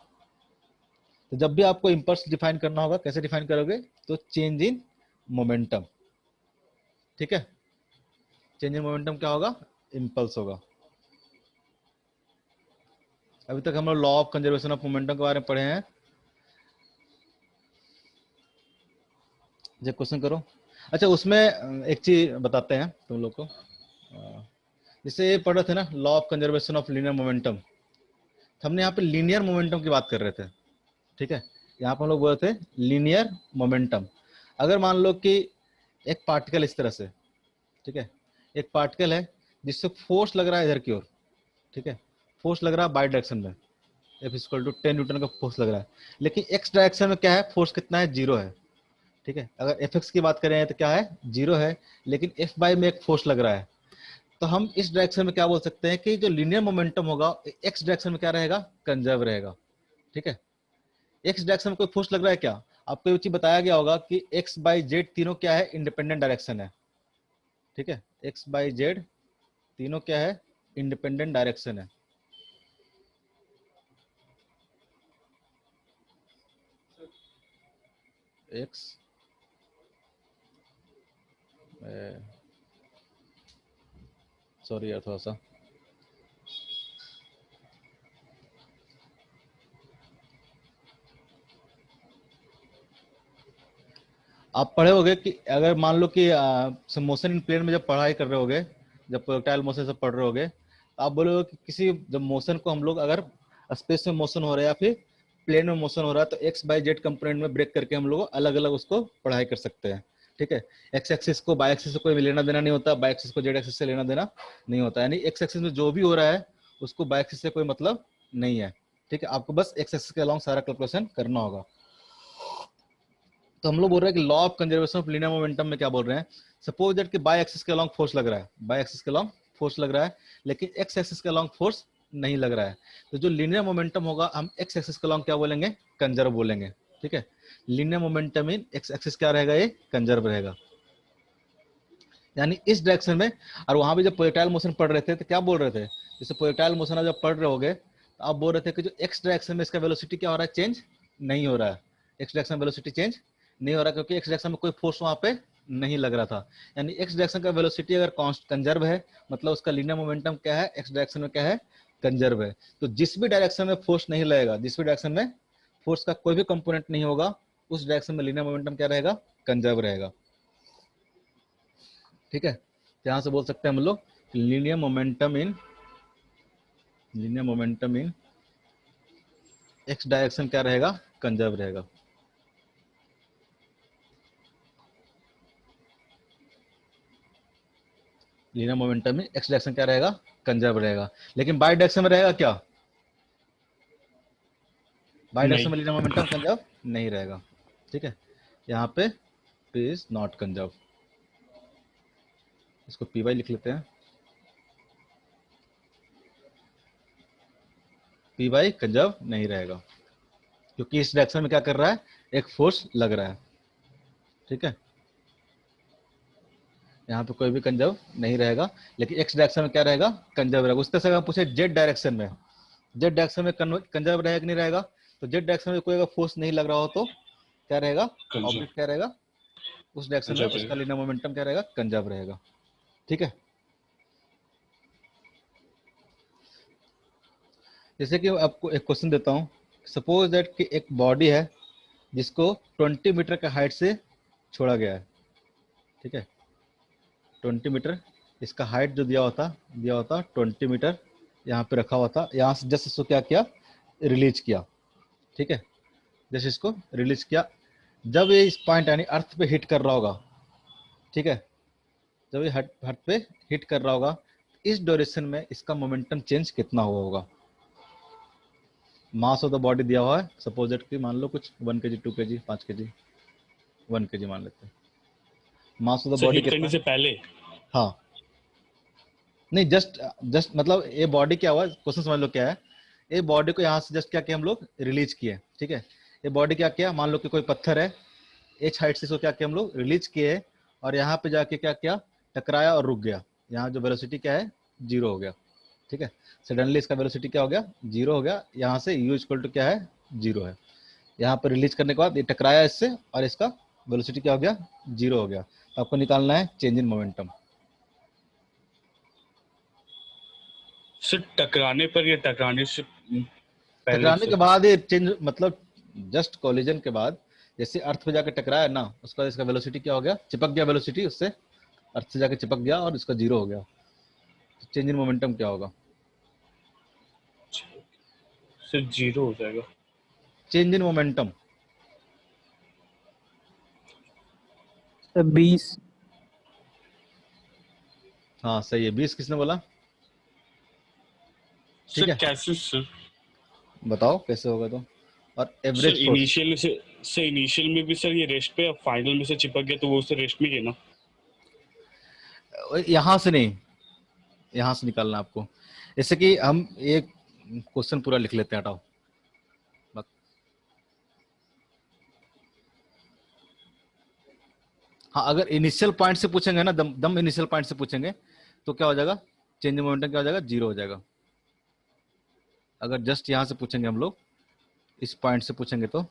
तो जब भी आपको इम्पल्स डिफाइन करना होगा कैसे डिफाइन करोगे तो चेंज इन मोमेंटम। ठीक है, चेंज इन मोमेंटम क्या होगा इम्पल्स होगा। अभी तक हम लोग law of conservation of momentum के बारे में पढ़े हैं। जो क्वेश्चन करो, अच्छा उसमें एक चीज बताते हैं तुम लोग को, जैसे ये पढ़ रहे थे ना law of conservation of linear momentum, हमने यहाँ पे लीनियर मोमेंटम की बात कर रहे थे। ठीक है, यहाँ पर हम लोग बोल रहे थे लीनियर मोमेंटम। अगर मान लो कि एक पार्टिकल इस तरह से, ठीक है, एक पार्टिकल है जिससे फोर्स लग रहा है इधर की ओर, ठीक है, फोर्स लग रहा है बाई डायरेक्शन में, F इक्वल टू 10 न्यूटन का फोर्स लग रहा है, लेकिन x डायरेक्शन में क्या है, फोर्स कितना है, 0 है। ठीक है, अगर Fx की बात करें तो क्या है, 0 है, लेकिन F बाई में एक फोर्स लग रहा है। तो हम इस डायरेक्शन में क्या बोल सकते हैं कि जो लीनियर मोमेंटम होगा x डायरेक्शन में क्या रहेगा, कंजर्व रहेगा। ठीक है, x डायरेक्शन में कोई फोर्स लग रहा है क्या, आपको ये चीज बताया गया होगा कि x बाई जेड तीनों क्या है, इंडिपेंडेंट डायरेक्शन है। ठीक है, x बाई जेड तीनों क्या है, इंडिपेंडेंट डायरेक्शन है। x सॉरी यार थोड़ा सा, आप पढ़े होगे कि अगर मान लो कि मोशन इन प्लेन में जब पढ़ाई कर रहे होगे, जब प्रोजेक्टाइल मोशन से पढ़ रहे होगे, तो आप बोलोगे कि किसी जब मोशन को हम लोग अगर स्पेस में मोशन हो रहा है या फिर प्लेन में मोशन हो रहा है, तो एक्स बाई जेड कंपोनेंट में ब्रेक करके हम लोग अलग अलग उसको पढ़ाई कर सकते हैं। ठीक है, एक्स एक्सिस को बाई एक्सिस से कोई लेना देना नहीं होता, बाई एक्सिस को जेड एक्सिस से लेना देना नहीं होता, यानी एक्स एक्सिस में जो भी हो रहा है उसको बाई एक्सिस से कोई मतलब नहीं है। ठीक है, आपको बस एक्स एक्सिस के अलॉन्ग सारा कैलकुलेशन करना होगा। तो हम लोग बोल रहे हैं कि law of conservation of linear momentum में क्या बोल रहे हैं, सपोज दैट कि बाय एक्सिस के अलॉन्ग फोर्स लग रहा है, बाय एक्सिस के अलॉन्ग फोर्स लग रहा है, लेकिन एक्स एक्सिस के अलॉन्ग फोर्स नहीं लग रहा है, तो जो लीनियर मोमेंटम होगा हम एक्स एक्सिस के अलॉन्ग क्या बोलेंगे, कंजर्व बोलेंगे। ठीक है, लीनियर मोमेंटम इन एक्स एक्सिस क्या रहेगा, ये कंजर्व रहेगा, यानी इस डायरेक्शन में। और वहां भी जब प्रोजेक्टाइल मोशन पढ़ रहे थे तो क्या बोल रहे थे, जैसे प्रोजेक्टाइल मोशन आप जब पढ़ रहे होगे तो आप बोल रहे थे कि जो एक्स डायरेक्शन में इसका वेलोसिटी क्या हो रहा है, चेंज नहीं हो रहा है, एक्स डायरेक्शन में वेलोसिटी चेंज नहीं हो रहा, क्योंकि एक्स डायरेक्शन में कोई फोर्स वहां पे नहीं लग रहा था। यानी एक्स डायरेक्शन का वेलोसिटी अगर कंजर्व है, मतलब उसका लीनियर मोमेंटम क्या है, एक्स डायरेक्शन में क्या है, कंजर्व है। तो जिस भी डायरेक्शन में फोर्स नहीं लगेगा, जिस भी डायरेक्शन में फोर्स का कोई भी कंपोनेंट नहीं होगा, उस डायरेक्शन में लीनियर मोमेंटम क्या रहेगा, कंजर्व रहेगा। ठीक है, यहां से बोल सकते हैं हम लोग लीनियर मोमेंटम इन एक्स डायरेक्शन क्या रहेगा, कंजर्व रहेगा। लीनियर मोमेंटम में एक्स डायरेक्शन क्या रहेगा, कंजर्व रहेगा, लेकिन बाई डायरेक्शन में रहेगा क्या, बाई डायरेक्शन नहीं। में लीनियर मोमेंटम कंजर्व नहीं रहेगा। ठीक है, यहाँ पे पी इज नॉट कंजर्व, इसको पी वाई लिख लेते हैं, पी वाई कंजर्व नहीं रहेगा, क्योंकि इस डायरेक्शन में क्या कर रहा है, एक फोर्स लग रहा है। ठीक है, यहाँ पे कोई भी कंजर्व नहीं रहेगा, लेकिन एक्स डायरेक्शन में क्या रहेगा, कंजर्व रहेगा। उसके से अगर पूछे जेड डायरेक्शन में, जेड डायरेक्शन में कंजर्व रहेगा कि नहीं रहेगा, तो जेड डायरेक्शन में कोई अगर फोर्स नहीं लग रहा हो तो क्या रहेगा, कंजर्व ऑब्जेक्ट क्या रहेगा, उस डायरेक्शन में कंजर्व उसका रहेगा। लीनियर मोमेंटम क्या रहेगा, कंजर्व रहेगा। ठीक है, जैसे कि आपको एक क्वेश्चन देता हूँ, सपोज दैट कि एक बॉडी है जिसको 20 मीटर के हाइट से छोड़ा गया है। ठीक है, 20 मीटर इसका हाइट जो दिया होता 20 मीटर, यहाँ पे रखा हुआ था, यहाँ से जस्ट इसको क्या किया, रिलीज किया। ठीक है, जैसे इसको रिलीज किया, जब ये इस पॉइंट यानी अर्थ पे हिट कर रहा होगा, ठीक है, जब ये अर्थ पे हिट कर रहा होगा, इस ड्यूरेशन में इसका मोमेंटम चेंज कितना हुआ होगा। मास ऑफ द बॉडी दिया हुआ है, सपोज दैट कि मान लो कुछ 1 kg 2 kg 5 kg 1 kg मान लेते हैं, mass of the sir body hit कितना करने है। से पहले। हाँ, नहीं जस्ट जस्ट मतलब ये बॉडी क्या हुआ, क्वेश्चन समझ लो क्या है, ये बॉडी को यहाँ से जस्ट क्या किया हम लोग, रिलीज किए। ठीक है, ये बॉडी क्या किया, मान लो कि कोई पत्थर है, एच हाइट से इसको क्या किया हम लोग, रिलीज किए, और यहाँ पे जाके क्या किया, टकराया और रुक गया, यहाँ जो वेलोसिटी क्या है, 0 हो गया। ठीक है, सडनली इसका वेलोसिटी क्या हो गया, 0 हो गया, यहाँ से यू इक्वल टू क्या है, 0 है। यहाँ पर रिलीज करने के बाद ये टकराया इससे और इसका वेलोसिटी क्या हो गया, 0 हो गया। तो आपको निकालना है चेंज इन मोमेंटम। सर टकराने पर या टकराने से पहले टकराने के सर। बाद ये चेंज मतलब जस्ट कोलिजन के बाद, जैसे अर्थ पे जाकर टकराया ना, उसका इसका वेलोसिटी क्या हो गया, चिपक गया वेलोसिटी उससे, अर्थ से जाकर चिपक गया और इसका 0 हो गया। तो चेंज इन मोमेंटम क्या होगा, सर 0 हो जाएगा। Change in momentum, 20। हाँ सही है, 20 किसने बोला, ठीक सर है, कैसे सर? बताओ कैसे होगा तो। और सर एवरेज फोर्स इनिशियल में से इनिशियल में भी सर ये रेस्ट पे, अब फाइनल में से चिपक गया तो वो उससे रेस्ट में गया ना? यहाँ से नहीं, यहाँ से निकालना आपको। जैसे कि हम एक क्वेश्चन पूरा लिख लेते हैं, हटाओ। हाँ, अगर इनिशियल पॉइंट से पूछेंगे ना, दम इनिशियल पॉइंट से पूछेंगे तो क्या हो जाएगा, चेंज इन मोमेंटम क्या हो जाएगा, 0 हो जाएगा। अगर जस्ट यहाँ से पूछेंगे हम लोग, इस पॉइंट से पूछेंगे तो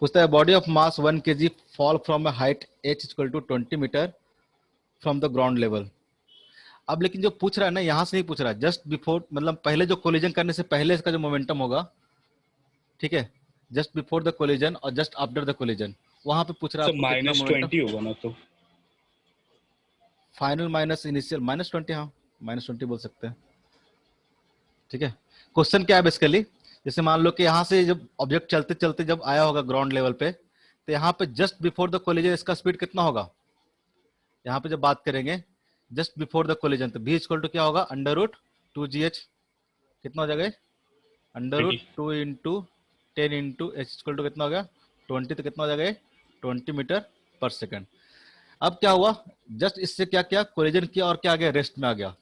पूछता है body of mass 1 kg fall from a height h equal to 20 metre from the ground level. अब लेकिन जो पूछ रहा है ना, यहाँ से नहीं पूछ रहा है, जस्ट बिफोर, मतलब पहले जो कोलिजन करने से पहले इसका जो मोमेंटम होगा, ठीक है, जस्ट बिफोर द कोलिजन और जस्ट आफ्टर द कोलिजन, वहां पे पूछ रहा है सर आपको कितना मोमेंटम। -20 होगा ना तो? फाइनल माइनस इनिशियल -20, हाँ -20 बोल सकते हैं। ठीक है, क्वेश्चन क्या है बेसिकली, जैसे मान लो कि यहाँ से जब ऑब्जेक्ट चलते चलते जब आया होगा ग्राउंड लेवल पे, तो यहाँ पे जस्ट बिफोर द कोलिजन इसका स्पीड कितना होगा। यहाँ पे जब बात करेंगे जस्ट बिफोर द कोलिजन, तो v इक्वल टू क्या होगा, √2gh, कितना हो जाएगा, √2 into 10 into h equal to कितना हो गया, 20, तो कितना हो जाएगा 20 मीटर पर सेकंड। अब क्या हुआ, जस्ट इससे क्या किया, कोलिजन किया और क्या आ गया, रेस्ट में आ गया।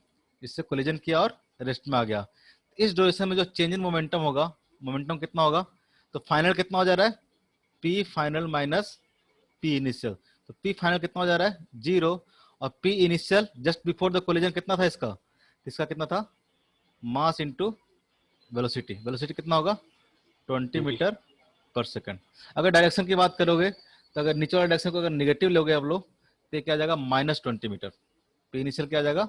इससे कोलिजन किया और रेस्ट में आ गया। इस ड्यूरेशन में जो चेंज इन मोमेंटम होगा, मोमेंटम कितना होगा, तो फाइनल कितना हो जा रहा है, p final minus p initial. तो पी फाइनल कितना हो जा रहा है, 0, और P initial just before the collision कितना था इसका, इसका कितना था, मास इंटू वेलोसिटी। वेलोसिटी कितना होगा, 20 मीटर पर सेकंड। अगर डायरेक्शन की बात करोगे, तो अगर नीचे वाले डायरेक्शन को अगर निगेटिव लोगे आप लोग, तो क्या आ जाएगा, -20 मीटर। पी इनिशियल क्या आ जाएगा,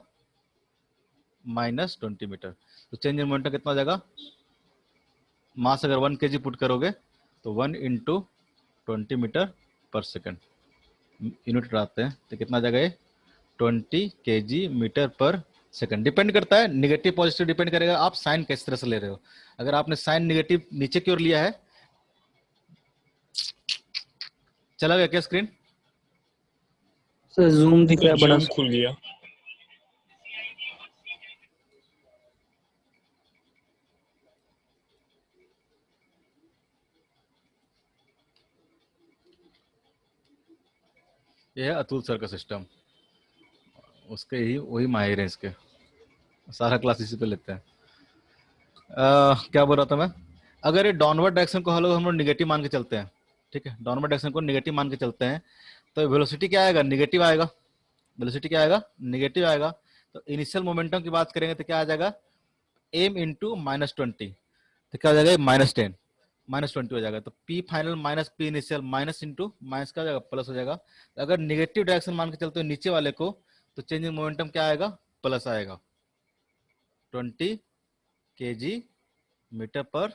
-20 मीटर। तो चेंज इन मोमेंटम कितना हो जाएगा, मास अगर 1 kg पुट करोगे तो 1 इंटू 20 मीटर पर सेकंड, यूनिट उठाते हैं तो कितना आ जाएगा ये, 20 kg मीटर पर सेकंड। डिपेंड करता है, निगेटिव पॉजिटिव डिपेंड करेगा आप साइन किस तरह से ले रहे हो। अगर आपने साइन निगेटिव नीचे की ओर लिया है, चला गया क्या स्क्रीन, सर जूम दिख रहा है बड़ा जूम सा। खुल गया। ये है अतुल सर का सिस्टम, उसके ही वही माहिर है इसके, सारा क्लास इसी पे लेते हैं। क्या बोल रहा था मैं, अगर ये डाउनवर्ड डायरेक्शन को हम लोग निगेटिव मान के चलते हैं, ठीक है, डाउनवर्ड डायरेक्शन को निगेटिव मान के चलते हैं, तो वेलोसिटी क्या आएगा, निगेटिव आएगा। वेलोसिटी क्या आएगा, निगेटिव आएगा। तो इनिशियल मोमेंटम की बात करेंगे तो क्या आ जाएगा, m इंटू -20, तो क्या हो जाएगा, -10, -20 हो जाएगा। तो p final minus p initial, minus into minus क्या हो जाएगा, प्लस हो जाएगा। तो अगर निगेटिव डायरेक्शन मान के चलते हो नीचे वाले को, तो चेंज इन मोमेंटम क्या आएगा, प्लस आएगा, 20 kg मीटर पर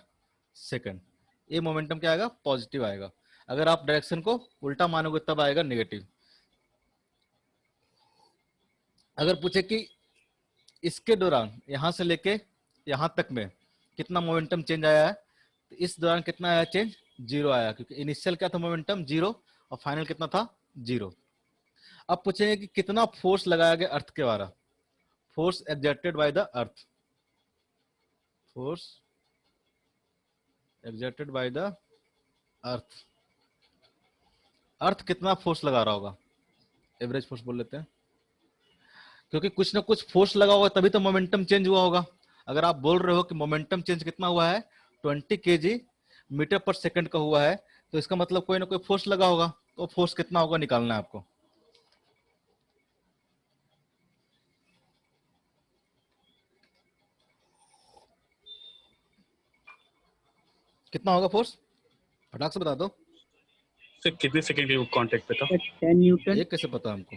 सेकंड। ये मोमेंटम क्या आएगा, पॉजिटिव आएगा। अगर आप डायरेक्शन को उल्टा मानोगे तब आएगा नेगेटिव। अगर पूछे कि इसके दौरान यहां से लेके यहां तक में कितना मोमेंटम चेंज आया है, तो इस दौरान कितना आया चेंज, 0 आया, क्योंकि इनिशियल क्या था मोमेंटम 0 और फाइनल कितना था 0। अब पूछेंगे कि कितना फोर्स लगाया गया अर्थ के द्वारा, force exerted by the earth, force exerted by the earth, earth कितना फोर्स लगा रहा होगा, एवरेज फोर्स बोल लेते हैं, क्योंकि कुछ ना कुछ फोर्स लगा होगा तभी तो मोमेंटम चेंज हुआ होगा। अगर आप बोल रहे हो कि मोमेंटम चेंज कितना हुआ है, 20 kg मीटर पर सेकंड का हुआ है, तो इसका मतलब कोई ना कोई फोर्स लगा होगा, तो फोर्स कितना होगा निकालना है आपको। कितना होगा फोर्स, फटाक से बता दो। सर कितने सेकंड के कांटेक्ट पे था? 10 न्यूटन। ये कैसे पता हमको,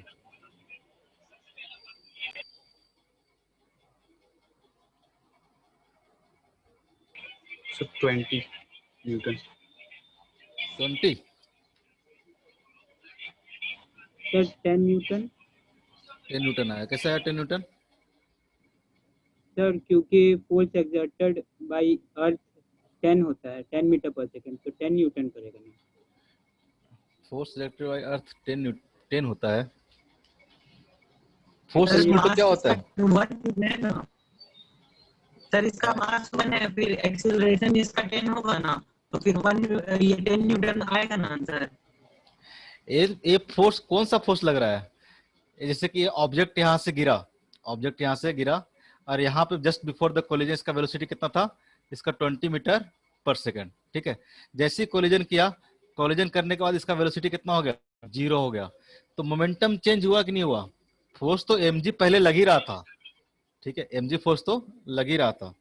sir 20 Newton. 20, sir 10 Newton. 10 Newton आया, कैसा है 10 न्यूटन, सर क्योंकि फोर्स एक्सर्टेड बाय अर्थ 10 होता है, 10 मीटर पर सेकंड, तो 10 न्यूटन करेगा ना। फोर्स एक्सर्टेड बाय अर्थ 10 होता है, फोर्स इक्वल टू क्या होता है, सर इसका मास 1 है, फिर एक्सीलरेशन इसका 10 होगा ना, तो फिर 1 ये 10 न्यूटन आएगा ना आंसर। ये फोर्स कौन सा फोर्स लग रहा है? जैसे कि ऑब्जेक्ट यहाँ से गिरा, ऑब्जेक्ट यहाँ से गिरा और यहाँ पे जस्ट बिफोर द कोलिजन इसका वेलोसिटी कितना था? इसका 20 मीटर पर सेकंड। ठीक है, जैसे ही कोलिजन किया, कोलिजन करने के बाद इसका वेलोसिटी कितना हो गया? 0 हो गया। तो मोमेंटम चेंज हुआ कि नहीं हुआ? फोर्स तो mg पहले लग ही रहा था। ठीक है, mg फोर्स तो लग ही रहा था।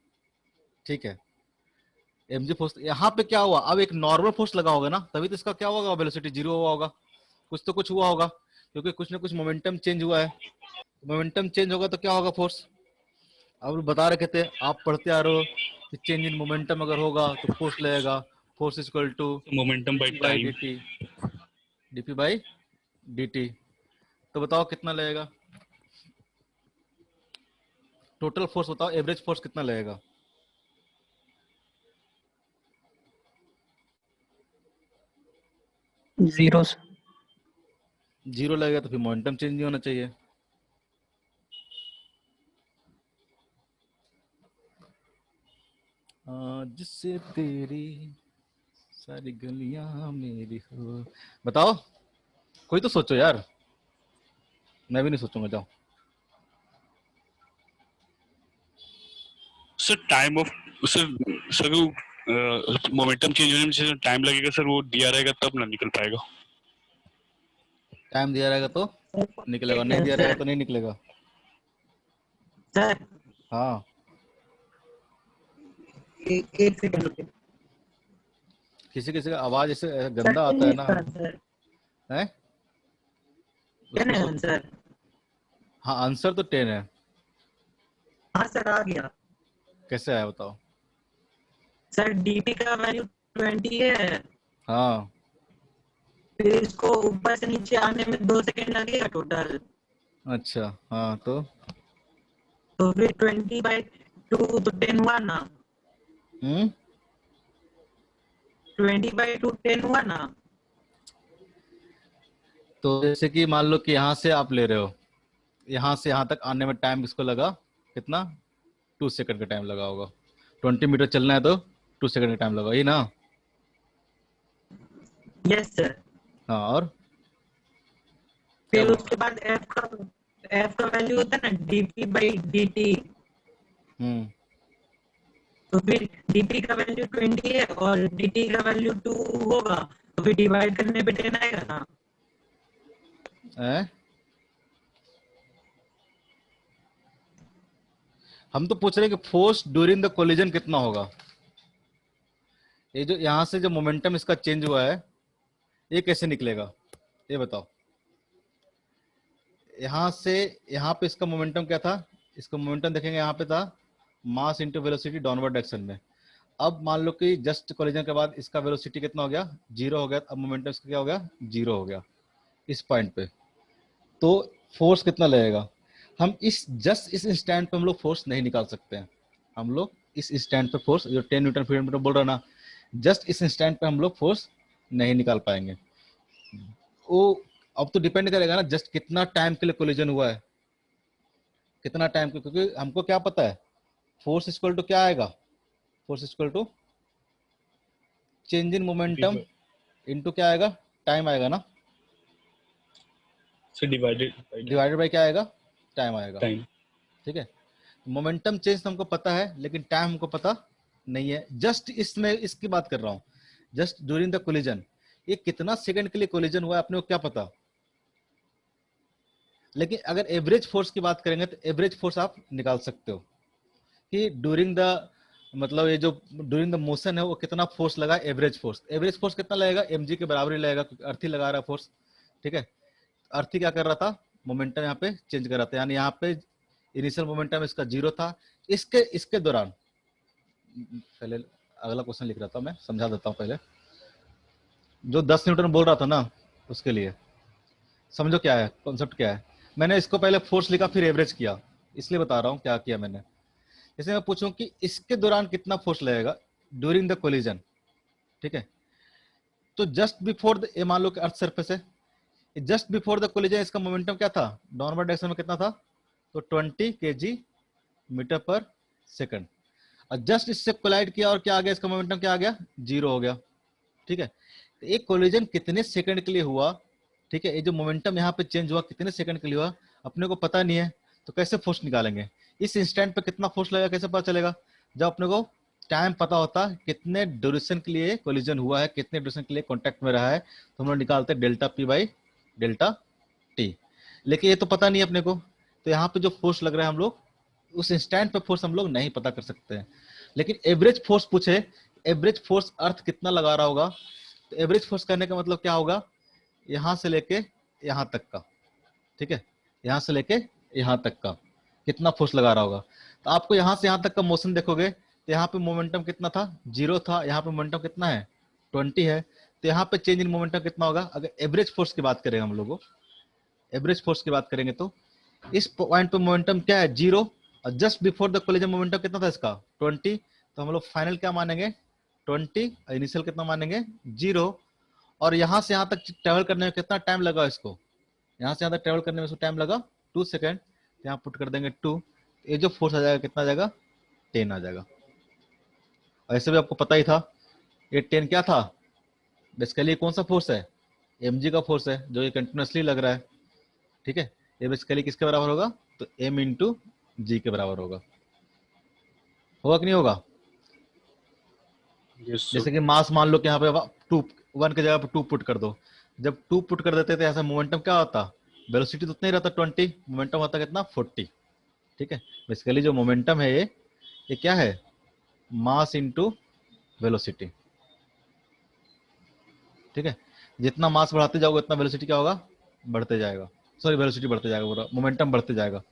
ठीक है, mg फोर्स यहाँ पे क्या हुआ? अब एक नॉर्मल फोर्स लगा होगा ना, तभी तो इसका क्या होगा? वेलोसिटी 0 हुआ होगा। कुछ तो कुछ हुआ होगा, क्योंकि कुछ ना कुछ मोमेंटम चेंज हुआ है। मोमेंटम चेंज होगा तो क्या होगा? फोर्स। अब बता रखे थे, आप पढ़ते आ रहे हो कि चेंज इन मोमेंटम अगर होगा तो फोर्स लगेगा। Force equal to Momentum by dp by time. dt, dp by dt। तो बताओ कितना लगेगा? टोटल फोर्स बताओ, एवरेज फोर्स कितना लगेगा? जीरो। 0 लगेगा तो फिर मोमेंटम चेंज नहीं होना चाहिए। जिससे तेरी सारी गलियां मेरी हो। बताओ, कोई तो सोचो यार, मैं भी नहीं सोचूंगा। जाओ। Sir time of sir sir वो मोमेंटम चेंज होने में जैसे टाइम लगेगा सर, वो दिया रहेगा तब ना निकल पाएगा। टाइम दिया रहेगा तो निकलेगा, नहीं दिया रहेगा तो नहीं निकलेगा। सर हाँ, एक सेकंड रुकिए। किसी किसी का आवाज ऐसे गंदा आता है ना, सर है? क्या उसको है सोच। आंसर? हाँ, आंसर तो 10 है। हाँ सर आ गया। कैसे आया बताओ? सर डीपी का वैल्यू 20 है, हाँ, फिर इसको ऊपर से नीचे आने में 2 सेकंड लगेगा टोटल। अच्छा। हाँ तो फिर 20/2 तो 10 हुआ ना। 20/2 10 हुआ ना। तो जैसे कि मान लो कि यहाँ से आप ले रहे हो, यहाँ से यहाँ तक आने में टाइम इसको लगा कितना? 2 सेकंड का टाइम लगा होगा। 20 मीटर चलना है तो 2 सेकंड का टाइम लगा, ये ना? Yes sir. हाँ, और क्या फिर बोल? उसके बाद एफ का वैल्यू होता है ना dp/dt। हम्म तो फिर dp का वैल्यू 20 है और dt का वैल्यू 2 होगा, तो फिर डिवाइड करने पे 10 आएगा ना। है? हम तो पूछ रहे हैं कि फोर्स ड्यूरिंग द कोलिजन कितना होगा। ये जो यहाँ से जो मोमेंटम इसका चेंज हुआ है, ये कैसे निकलेगा ये बताओ। यहाँ से यहाँ पे इसका मोमेंटम क्या था? इसका मोमेंटम देखेंगे, यहाँ पे था मास इंटू वेलोसिटी डाउनवर्ड डायरेक्शन में। अब मान लो कि जस्ट कोलिजन के बाद इसका वेलोसिटी कितना हो गया? 0 हो गया। अब मोमेंटम इसका क्या हो गया? 0 हो गया इस पॉइंट पे। तो फोर्स कितना लगेगा? हम इस जस्ट इस इंस्टेंट पे हम लोग फोर्स नहीं निकाल सकते हैं। हम लोग इस इंस्टेंट पे फोर्स, जो 10 न्यूटन फीट मीटर बोल रहा ना, जस्ट इस इंस्टेंट पे हम लोग फोर्स नहीं निकाल पाएंगे। वो अब तो डिपेंड करेगा ना जस्ट कितना टाइम के लिए कोलिजन हुआ है, कितना टाइम के, क्योंकि हमको क्या पता है फोर्स इक्वल टू क्या आएगा? Force equal to change in momentum into क्या आएगा? टाइम आएगा ना, सर डिवाइडेड बाय क्या आएगा? टाइम आएगा। टाइम। ठीक है, मोमेंटम चेंज तो हमको पता है, लेकिन टाइम हमको पता नहीं है। जस्ट इसमें इसकी बात कर रहा हूँ, जस्ट ड्यूरिंग द कोलिजन, ये कितना सेकंड के लिए कोलिजन हुआ है अपने को क्या पता। लेकिन अगर एवरेज फोर्स की बात करेंगे तो एवरेज फोर्स आप निकाल सकते हो कि ड्यूरिंग द, मतलब ये जो ड्यूरिंग द मोशन है वो कितना फोर्स लगा। एवरेज फोर्स कितना लगेगा? mg के बराबर ही लगेगा, क्योंकि अर्थ ही लगा रहा है फोर्स। ठीक है, अर्थ ही क्या कर रहा था? मोमेंटम यहाँ पे चेंज कर रहा था, यानी यहाँ पे इनिशियल मोमेंटम इसका 0 था। इसके दौरान, पहले अगला क्वेश्चन लिख रहा था, मैं समझा देता हूँ पहले। जो 10 न्यूटन बोल रहा था ना, उसके लिए समझो क्या है कॉन्सेप्ट, क्या है। मैंने इसको पहले फोर्स लिखा फिर एवरेज किया, इसलिए बता रहा हूँ क्या किया मैंने। जैसे मैं पूछूं कि इसके दौरान कितना फोर्स लगेगा ड्यूरिंग द कोलिजन, ठीक है, तो जस्ट बिफोर द, मान लो कि अर्थ सरफेस है, जस्ट बिफोर द कोलिजन इसका मोमेंटम क्या था? डाउनवर्ड डायरेक्शन में कितना था? तो 20 kg मीटर पर सेकंड। और जस्ट इससे कोलाइड किया और क्या आ गया, इसका मोमेंटम क्या आ गया, 0 हो गया। ठीक है, तो एक कोलिजन कितने सेकंड के लिए हुआ, ठीक है, ये जो मोमेंटम यहाँ पे चेंज हुआ कितने सेकंड के लिए हुआ अपने को पता नहीं है, तो कैसे फोर्स निकालेंगे, इस इंस्टेंट पे कितना फोर्स लगेगा कैसे पता चलेगा, जब अपने को टाइम पता होता कितने ड्यूरेशन के लिए कोलिजन हुआ है, कितने ड्यूरेशन के लिए कांटेक्ट में रहा है, तो हम लोग निकालते हैं delta P by delta T. लेकिन ये तो पता नहीं अपने को, तो यहाँ पे जो फोर्स लग रहा है हम लोग उस इंस्टेंट पे फोर्स हम लोग नहीं पता कर सकते हैं। लेकिन एवरेज फोर्स पूछे, एवरेज फोर्स अर्थ कितना लगा रहा होगा, तो एवरेज फोर्स करने का मतलब क्या होगा, यहां से लेके यहां तक का, ठीक है, यहां से लेके यहां तक का कितना फोर्स लगा रहा होगा। तो आपको यहां से यहां तक का मोशन देखोगे तो यहाँ पे मोमेंटम कितना था, 0 था, यहाँ पे मोमेंटम कितना है, 20 है, तो यहाँ पे चेंज इन मोमेंटम कितना होगा। अगर एवरेज फोर्स की बात करें हम लोग, एवरेज फोर्स की बात करेंगे तो इस पॉइंट पे मोमेंटम क्या है, 0, और just before the collision momentum कितना था इसका, 20, तो हम लोग फाइनल क्या मानेंगे 20, इनिशियल कितना मानेंगे 0, और यहां से यहां तक ट्रेवल करने में कितना टाइम लगा इसको, यहां से यहां तक ट्रेवल करने में इसको टाइम लगा 2 सेकेंड, यहाँ पुट कर देंगे 2, ये जो फोर्स आ जाएगा कितना आ जाएगा 10 आ जाएगा। ऐसे भी आपको पता ही था ये 10 क्या था, बेसिकली कौन सा फोर्स है, mg का फोर्स है जो ये कंटिन्यूसली लग रहा है। ठीक है, ये बेसिकली किसके बराबर होगा, तो m इंटू जी के बराबर होगा कि नहीं होगा। Yes, sir. जैसे कि मास मान लो कि यहाँ पे 1 की जगह पे 2 पुट कर दो, जब 2 पुट कर देते थे ऐसा मोमेंटम क्या होता, वेलोसिटी तो उतना ही रहता 20, मोमेंटम होता कितना 40। ठीक है, बेसिकली जो मोमेंटम है ये क्या है, मास इंटू वेलोसिटी। ठीक है, जितना मास बढ़ाते जाओगे उतना वेलोसिटी क्या होगा, बढ़ते जाएगा, सॉरी वेलोसिटी बढ़ते जाएगा, मोमेंटम बढ़ते जाएगा।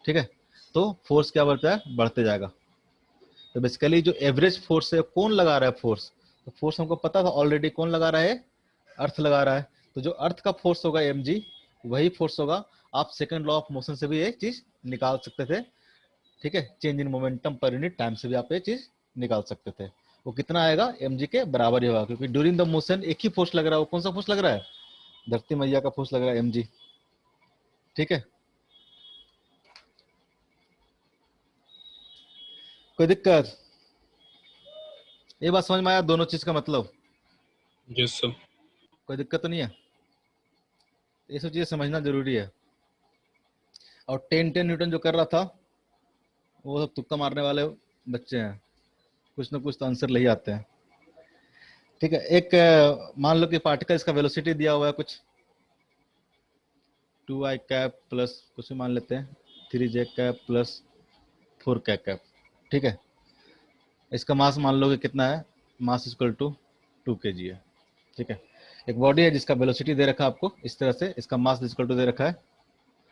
ठीक है, तो फोर्स क्या बढ़ता है, बढ़ते जाएगा। तो बेसिकली जो एवरेज फोर्स है कौन लगा रहा है फोर्स, तो फोर्स हमको पता था ऑलरेडी, कौन लगा रहा है, अर्थ लगा रहा है। तो जो अर्थ का फोर्स होगा mg वही फोर्स होगा, आप सेकंड लॉ ऑफ मोशन से भी ये चीज निकाल सकते थे। ठीक है, change in momentum per unit time से भी आप ये चीज निकाल सकते थे। वो कितना आएगा, mg के बराबर ही होगा, क्योंकि ड्यूरिंग द मोशन एक ही फोर्स लग रहा है। वो कौन सा फोर्स लग रहा है, धरती मैया का फोर्स लग रहा है mg। ठीक है, कोई दिक्कत, ये बात समझ में आया दोनों चीज का मतलब, Yes, sir. कोई दिक्कत तो नहीं है, ये सब चीजें समझना जरूरी है। और 10 न्यूटन जो कर रहा था वो सब तुक्का मारने वाले बच्चे हैं, कुछ ना कुछ तो आंसर ले ही आते हैं। ठीक है, एक मान लो कि पार्टिकल इसका वेलोसिटी दिया हुआ है कुछ 2i कैप प्लस कुछ भी मान लेते हैं 3j cap plus 4k cap. ठीक है, इसका मास मान लो कि कितना है, मास इक्वल टू 2 kg है। ठीक है, एक बॉडी है जिसका वेलोसिटी दे रखा है आपको इस तरह से, इसका मास इक्वल टू दे रखा है।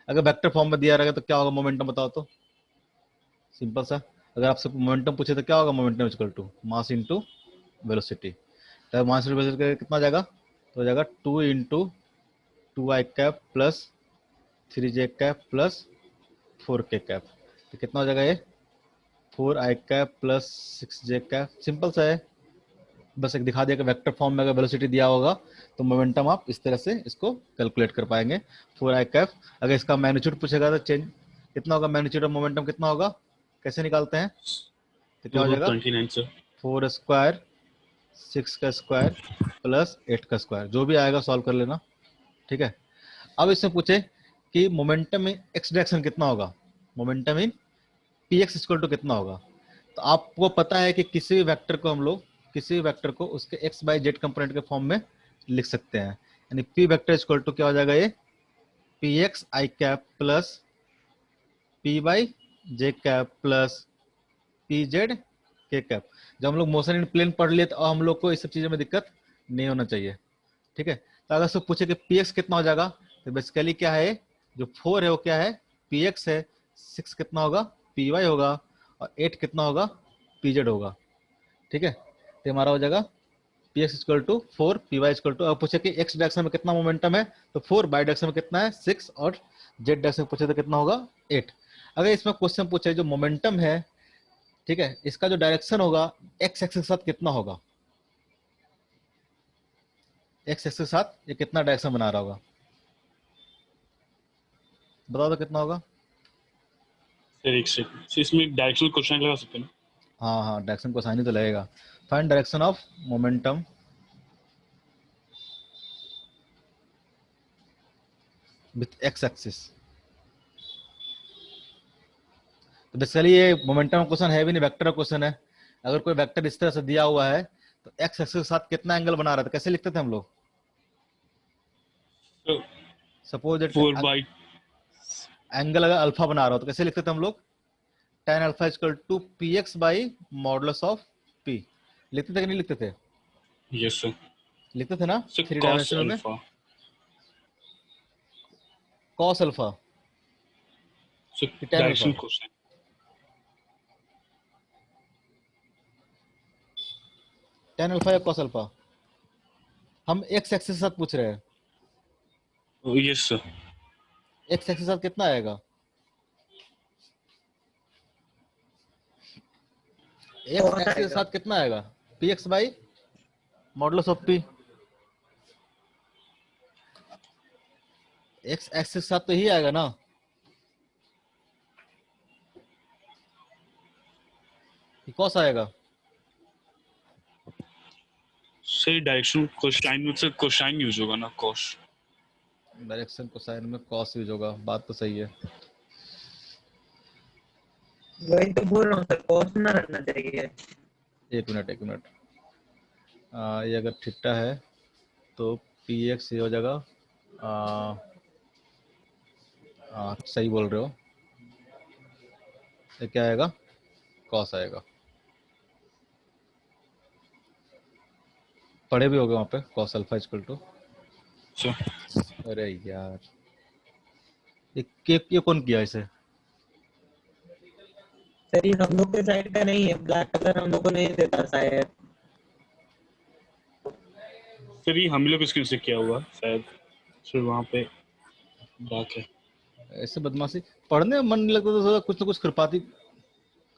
अगर वेक्टर फॉर्म में दिया रहेगा तो क्या होगा मोमेंटम, बताओ तो, सिंपल सा। अगर आपसे मोमेंटम पूछे तो क्या होगा, momentum equal to mass into velocity. तो मास इंटू वेलोसिटी कितना जाएगा, तो हो जाएगा 2 into 2i cap plus 3j cap plus 4k cap. तो कितना हो जाएगा ये 4i cap plus 6j cap. Simple सा है, बस एक दिखा दिया कि वेक्टर फॉर्म में अगर वेलोसिटी दिया होगा तो मोमेंटम आप इस तरह से इसको कैलकुलेट कर पाएंगे। 4i कैप, अगर इसका मैग्नीट्यूड पूछेगा तो चेंज कितना होगा, मैग्नीट्यूड ऑफ मोमेंटम कितना होगा, कैसे निकालते हैं, तो क्या हो जाएगा 29, sir. 4 स्क्वायर 6 का स्क्वायर प्लस 8 का स्क्वायर, जो भी आएगा सॉल्व कर लेना। ठीक है, अब इसमें पूछे कि मोमेंटम इन एक्स डायरेक्शन कितना होगा, momentum in p x equal to कितना होगा। तो आपको पता है कि किसी भी वेक्टर को हम लोग किसी भी वेक्टर को उसके एक्स बाई जेड कंपोनेंट के फॉर्म में लिख सकते हैं, यानी पी वेक्टर इक्वल टू क्या हो जाएगा, ये P x I cap plus P by J cap plus P Z के कैप। जब हम लोग मोशन इन प्लेन पढ़ लिए तो हम लोग को इस सब चीजों में दिक्कत नहीं होना चाहिए। ठीक है, तो अगर सब पूछे कि पी एक्स कितना हो जाएगा, तो बेसिकली क्या है, जो 4 है वो क्या है, पी एक्स है, 6 कितना होगा, पी वाई होगा, और 8 कितना होगा, पी जेड होगा। ठीक है, तो हमारा हो जाएगा p x equal to 4, p y equal to, अब पूछे कि एक्स डायरेक्शन में कितना मोमेंटम है, तो 4, बाई डायरेक्शन में कितना है 6, और जेड डायरेक्शन में पूछे तो कितना होगा 8। अगर इसमें क्वेश्चन पूछे जो मोमेंटम है, ठीक है, इसका जो डायरेक्शन होगा एक्स एक्सिस के साथ कितना होगा, एक्स एक्सिस के साथ ये कितना डायरेक्शन बना रहा होगा, बताओ तो कितना होगा। सर एक सेकंड, इसमें डायरेक्शनल क्वेश्चन लगा सकते हैं ना। हाँ हाँ, डायरेक्शन कोसाइन ही तो लगेगा। Find direction of momentum with x axis. तो बेसिकली ये मोमेंटम क्वेश्चन है भी नहीं, वेक्टर क्वेश्चन है। अगर कोई वेक्टर इस तरह से दिया हुआ है तो एक्स एक्सिस के साथ कितना एंगल बना रहा था, कैसे लिखते थे हम लोग? So suppose that 4 by angle अगर अल्फा बना रहा हो तो कैसे लिखते थे हम लोग? tan alpha equal to p x by modulus of p. लिखते थे कि नहीं लिखते थे? yes sir. लिखते थे ना So थ्री cos डायमेंशनल में? alpha. कॉस अल्फा So कि tan alpha? direction cosine. tan alpha या कॉस अल्फा? हम एक्स एक्सिस के साथ पूछ रहे हैं। Oh, yes sir. X axis के साथ कितना आएगा? एक्स Cos एक्सिस के आएगा। साथ कितना आएगा? P x by modulus of P. X axis के साथ तो ही आएगा ना। कॉस आएगा। सही डायरेक्शन कोसाइन में से कोसाइन यूज होगा ना, cos. डायरेक्शन कोसाइन में कॉस यूज होगा, बात तो सही है। वही तो बोल रहा हूँ सर, cos ना रखना चाहिए। एक मिनट एक मिनट, ये अगर थीटा है तो पी एक्स ये हो जाएगा। सही बोल रहे हो। ये क्या आएगा? कॉस आएगा। पढ़े भी होगे वहां पे cos alpha equal to. So अरे यार, ये कौन किया इसे? सर ये हम लोग के साइड का नहीं है, ब्लैक कलर हम लोग को नहीं देता शायद। फिर ये हम लोग स्क्रीन से किया हुआ शायद, फिर वहाँ पे जाके ऐसे बदमाशी पढ़ने में मन नहीं लगता तो थोड़ा कुछ ना कुछ खुरपाती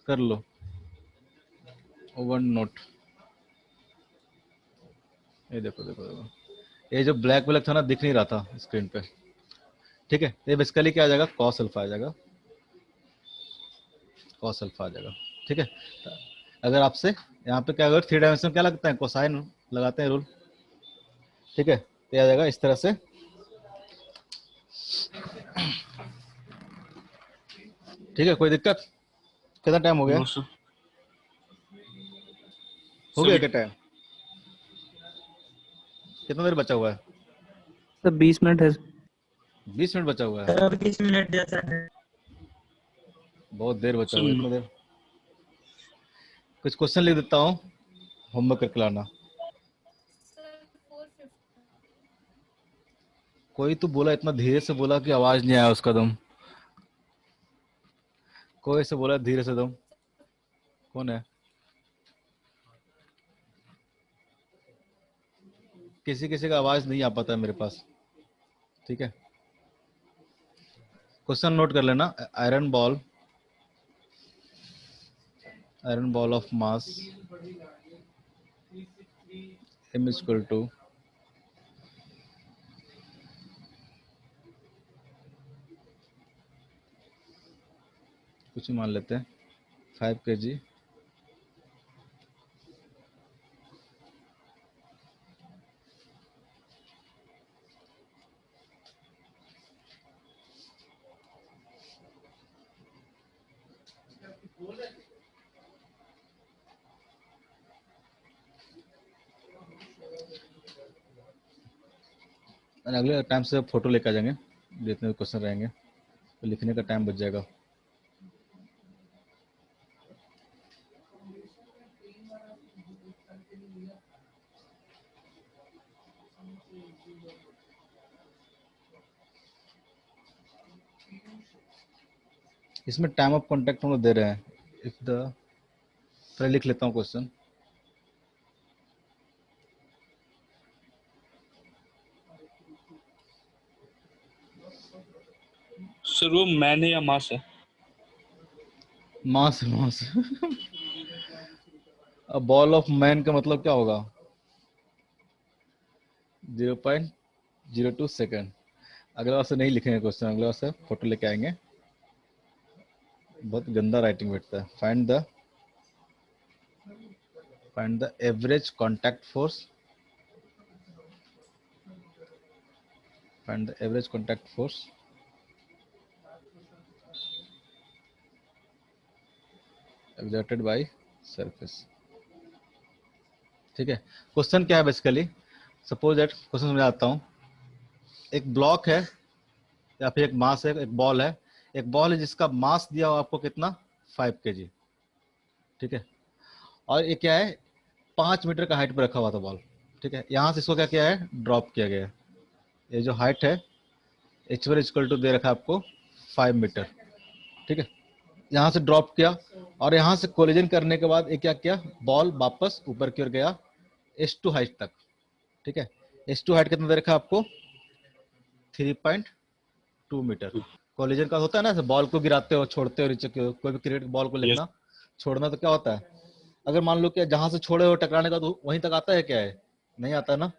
कर लो। वन नोट, ये देखो देखो देखो, ये जो ब्लैक ब्लैक था ना दिख नहीं रहा था स्क्रीन पे। ठीक है, ये बेसिकली क्या आ जाएगा? कॉस अल्फा आ जाएगा। कॉस अल्फा आ जाएगा। ठीक है, अगर आपसे यहाँ पे क्या, अगर थ्री डायमेंशन क्या लगता है? कोसाइन लगाते हैं रूल। ठीक है, तो ये आ जाएगा इस तरह से। ठीक है, कोई दिक्कत? कितना टाइम हो गया? No sir. हो गया क्या टाइम? कितना देर बचा हुआ है? सर 20 मिनट है। 20 मिनट बचा हुआ है। सर 20 मिनट जैसा है। बहुत देर बचा सर, हुआ है, इतना देर। कुछ क्वेश्चन लिख देता हूँ, होमवर्क करके लाना। कोई तो बोला, इतना धीरे से बोला कि आवाज नहीं आया उसका दम। कोई से बोला धीरे से दम, कौन है? किसी किसी का आवाज नहीं आ पाता है मेरे पास। ठीक है, क्वेश्चन नोट कर लेना। Iron ball of mass m equal to कुछ मान लेते हैं 5 kg अगले टाइम से फोटो लेकर आ जाएंगे, जितने क्वेश्चन रहेंगे तो लिखने का टाइम बच जाएगा। इसमें टाइम ऑफ कांटेक्ट हम लोग दे रहे हैं। इफ द, पहले लिख लेता हूँ क्वेश्चन। सर वो मैन है या मास है? मास अब बॉल ऑफ मैन का मतलब क्या होगा? 0.02 सेकेंड। अगले बार से नहीं लिखेंगे क्वेश्चन, अगले बार से फोटो लेके आएंगे। बहुत गंदा राइटिंग बैठता है। Find the find the average contact force. Find the average contact force exerted by surface. ठीक है, क्वेश्चन क्या है बेसिकली, सपोज दैट क्वेश्चन समझाता हूँ। एक ब्लॉक है या फिर एक मास है, एक बॉल है, एक बॉल है जिसका मास दिया हुआ आपको कितना 5 kg, ठीक है, और ये क्या है 5 मीटर का हाइट पर रखा हुआ था बॉल, ठीक है। यहाँ से इसको क्या किया है, ड्रॉप किया गया है। ये जो हाइट है h1 इक्वल टू दे रखा है आपको 5 मीटर, ठीक है। यहाँ से ड्रॉप किया और यहाँ से कोलिजन करने के बाद ये क्या किया, बॉल वापस ऊपर की ओर गया h2 हाइट तक, ठीक है। h2 हाइट कितना दे रखा है आपको 3.2 मीटर। कोलिजन का होता है ना, बॉल को गिराते हो छोड़ते हो नीचे की ओर, कोई भी क्रिकेट बॉल को लेना छोड़ना, तो क्या होता है, अगर मान लो कि जहां से छोड़े हो टकराने का तो वहीं तक आता है, क्या है नहीं आता है ना,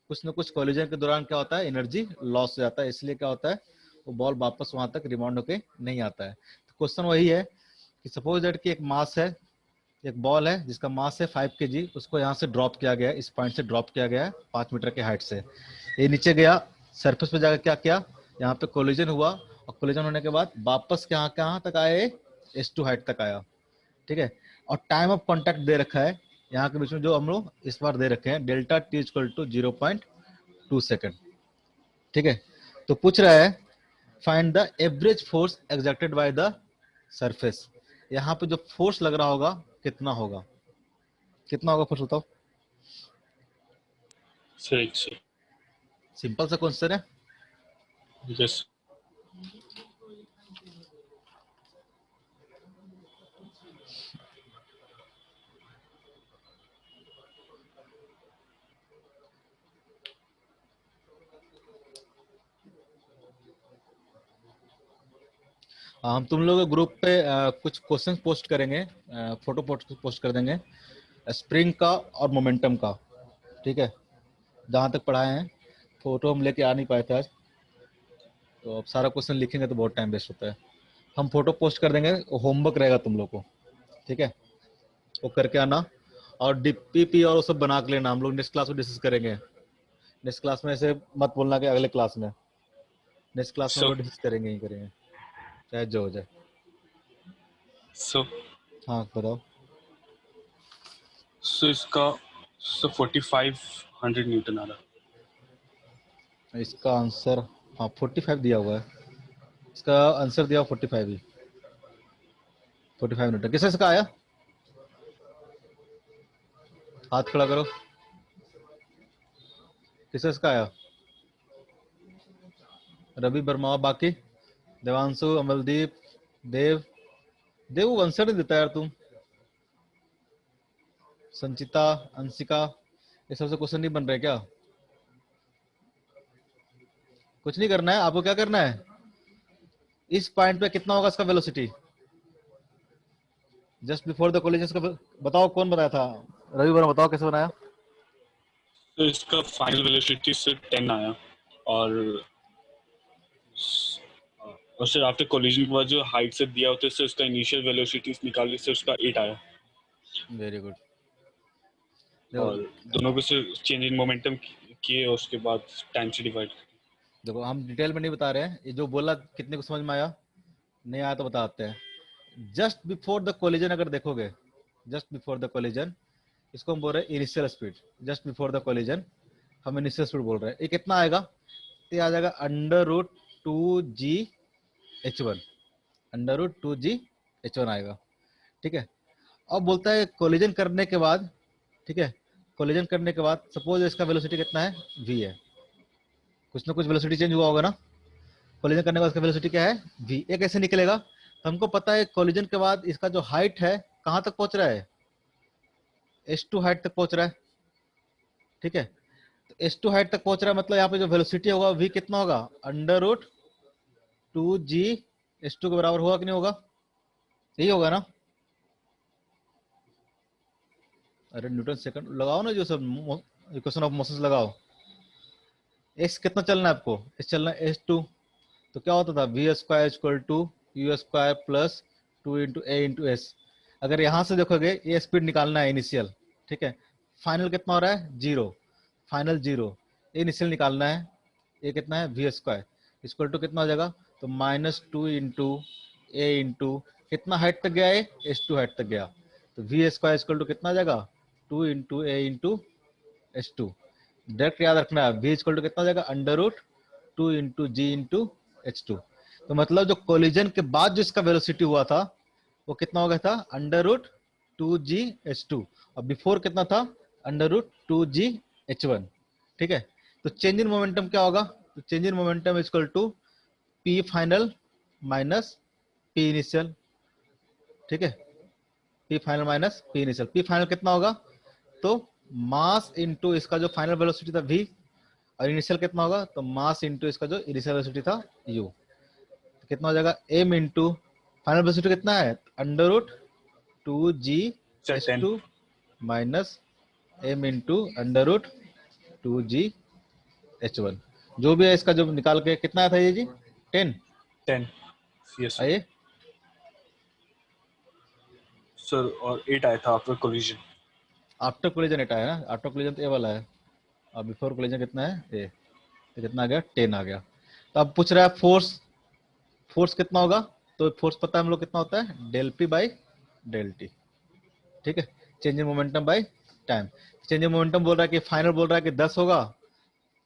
कुछ ना कुछ कोलिजन के दौरान क्या होता है, एनर्जी लॉस हो जाता है, इसलिए क्या होता है वो बॉल वापस वहां तक रिबाउंड होके नहीं आता है। तो क्वेश्चन वही है कि सपोज दैट कि एक मास है, एक बॉल है जिसका मास है 5 kg, उसको यहाँ से ड्रॉप किया गया है, इस पॉइंट से ड्रॉप किया गया है 5 मीटर के हाइट से, ये नीचे गया, सरफेस पे जाकर क्या किया, यहाँ पे कोलिजन हुआ, और कोलिजन होने के बाद वापस कहाँ तक आए, h2 हाइट तक आया, ठीक है। और टाइम ऑफ कॉन्टैक्ट दे रखा है यहाँ के बीच में, जो हम लोग इस बार दे रखे हैं delta t equal to 0.2 second, ठीक है। तो पूछ रहा है find the average force exerted by the surface, यहाँ पे जो फोर्स लग रहा होगा कितना होगा, कितना होगा फोर्स बताओ। Sir. सिंपल सा क्वेश्चन है। Yes. हम तुम लोग ग्रुप पे कुछ क्वेश्चन पोस्ट करेंगे, फोटो पोस्ट कर देंगे स्प्रिंग का और मोमेंटम का, ठीक है। जहाँ तक पढ़ाए हैं फोटो हम लेके आ नहीं पाए थे आज, तो अब सारा क्वेश्चन लिखेंगे तो बहुत टाइम वेस्ट होता है। हम फोटो पोस्ट कर देंगे, होमवर्क रहेगा तुम लोग को, ठीक है, वो करके आना, और डीपीपी और वो सब बना के लेना, हम लोग नेक्स्ट क्लास में डिस्कस करेंगे। नेक्स्ट क्लास में ऐसे मत बोलना कि अगले क्लास में, नेक्स्ट क्लास में So, वो डिस्कस करेंगे ही करेंगे, चाहे जो हो जाए। so, हाँ बताओ। so इसका 4500 न्यूटन आ रहा है। इसका आंसर हाँ 45 दिया हुआ है, इसका आंसर दिया 45 ही, 45 न्यूटन। किससे इसका आया, हाथ खड़ा करो, किससे इसका आया, रवि वर्मा, बाकी देवांशु, अमलदीप, देव, देव आंसर नहीं देता यार तुम, संचिता, अंशिका, ये सबसे क्वेश्चन नहीं बन रहे क्या, कुछ नहीं करना है आपको, क्या करना है, इस पॉइंट पे कितना होगा इसका velocity, just before the college का बताओ, कौन बताया था, रवि वर्मा बताओ कैसे बनाया। तो इसका फाइनल वेलोसिटी से 10 आया, और सर आफ्टर कोलिजन के बाद जो हाइट से दिया होता है सर उसका इनिशियल वेलोसिटी निकालने से उसका 8 आया, वेरी गुड। और दोनों को से चेंज इन मोमेंटम किए और उसके बाद टाइम से डिवाइड। देखो हम डिटेल में नहीं बता रहे हैं, ये जो बोला कितने को समझ में आया, नहीं आया तो बताते हैं। जस्ट बिफोर द कोलिजन अगर देखोगे, जस्ट बिफोर द कोलिजन, इसको हम बोल रहे हैं initial speed, just before the collision हम इनिशियल स्पीड बोल रहे हैं, ये कितना आएगा, ये आ जाएगा √2g(h1), √2g(h1) आएगा, ठीक है। अब बोलता है कोलिजन करने के बाद, ठीक है, कोलिजन करने के बाद सपोज इसका वेलोसिटी कितना है, v है, कुछ ना कुछ वेलोसिटी चेंज हुआ होगा ना, कोलिजन करने के बाद इसका वेलोसिटी क्या है, v। ये कैसे निकलेगा, तो हमको पता है कोलिजन के बाद इसका जो हाइट है कहां तक पहुंच रहा है, h2 हाइट तक पहुंच रहा है, ठीक है। तो h2 हाइट तक पहुंच रहा है, मतलब यहाँ पे जो वेलोसिटी होगा v कितना होगा, √2g(h2) के बराबर होगा कि नहीं होगा, यही होगा ना। अरे न्यूटन सेकंड लगाओ ना, जो सब इक्वेशन ऑफ मोशन लगाओ, x कितना चलना है आपको, x चलना है h2, तो क्या होता था v² equal to u² plus 2 × a × s। अगर यहां से देखोगे ये स्पीड निकालना है इनिशियल, ठीक है। फाइनल कितना हो रहा है, 0, फाइनल 0। इनिशियल निकालना है, ये कितना है, वी स्क्वायर इक्वल टू कितना हो जाएगा, तो -2 इंटू ए इंटू कितना हाइट तक गया, S2 हाइट तक गया, तो वी स्क्वायर इक्वल टू कितना आ जाएगा, 2 इंटू ए इंटू S2। डायरेक्ट याद रखना है, वी इक्वल टू कितना हो जाएगा, √2 इंटू जी इंटू H2। तो मतलब जो कोलिजन के बाद जो इसका वेलोसिटी हुआ था वो कितना हो गया था, √2gh2, और बिफोर कितना था, √2gh1। ठीक है। तो चेंज इन मोमेंटम क्या होगा, तो change in momentum equal to p final minus p initial. ठीक है, p final minus p initial. P final कितना होगा, तो मास इंटू इसका जो फाइनल वेलोसिटी था v, और इनिशियल कितना होगा, तो मास इंटू इसका जो इनिशियल वेलोसिटी था u। तो कितना हो जाएगा, m इंटू फाइनल वेलोसिटी कितना है, √2gh2 minus m into √2gh1। जो भी है इसका जो निकाल के कितना आया था ये जी, 10 yes sir. आइए सर और 8 आया था आफ्टर कोलिजन। आफ्टर कोलिजन 8 आया ना, आफ्टर कोलिजन तो ए वाला है, और बिफोर कोलिजन कितना है, ए, तो कितना आ गया, 10 आ गया। तो अब पूछ रहा है फोर्स, फोर्स कितना होगा, तो फोर्स पता है हम लोग कितना होता है, del p by del t. ठीक है, change in momentum by time. Change in momentum बोल रहा है कि फाइनल बोल रहा है कि 10 होगा,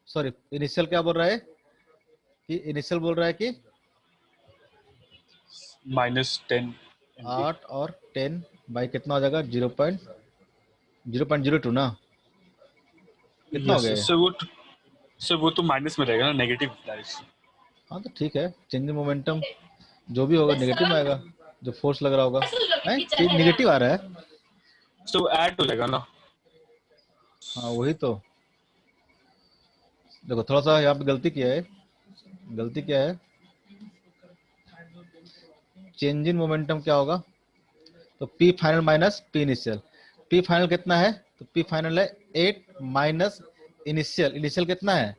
सॉरी इनिशियल क्या बोल रहा है, कि इनिशियल बोल रहा है कि -10 8 और 10 बाई कितना हो जाएगा, 0.02 ना, कितना हो यस गया ये? सर वो तो माइनस में रहेगा ना, नेगेटिव डायरेक्शन। हाँ तो ठीक है, चेंज इन मोमेंटम जो भी होगा नेगेटिव में आएगा, जो फोर्स लग रहा होगा, नेगेटिव आ रहा है। तो ऐड हो जाएगा ना। हाँ वही तो, देखो थोड़ा सा यहाँ पे गलती किया है, गलती क्या है, चेंज इन मोमेंटम क्या होगा, तो P final minus p initial. P final कितना है, तो पी फाइनल है 8 माइनस इनिशियल, इनिशियल कितना है,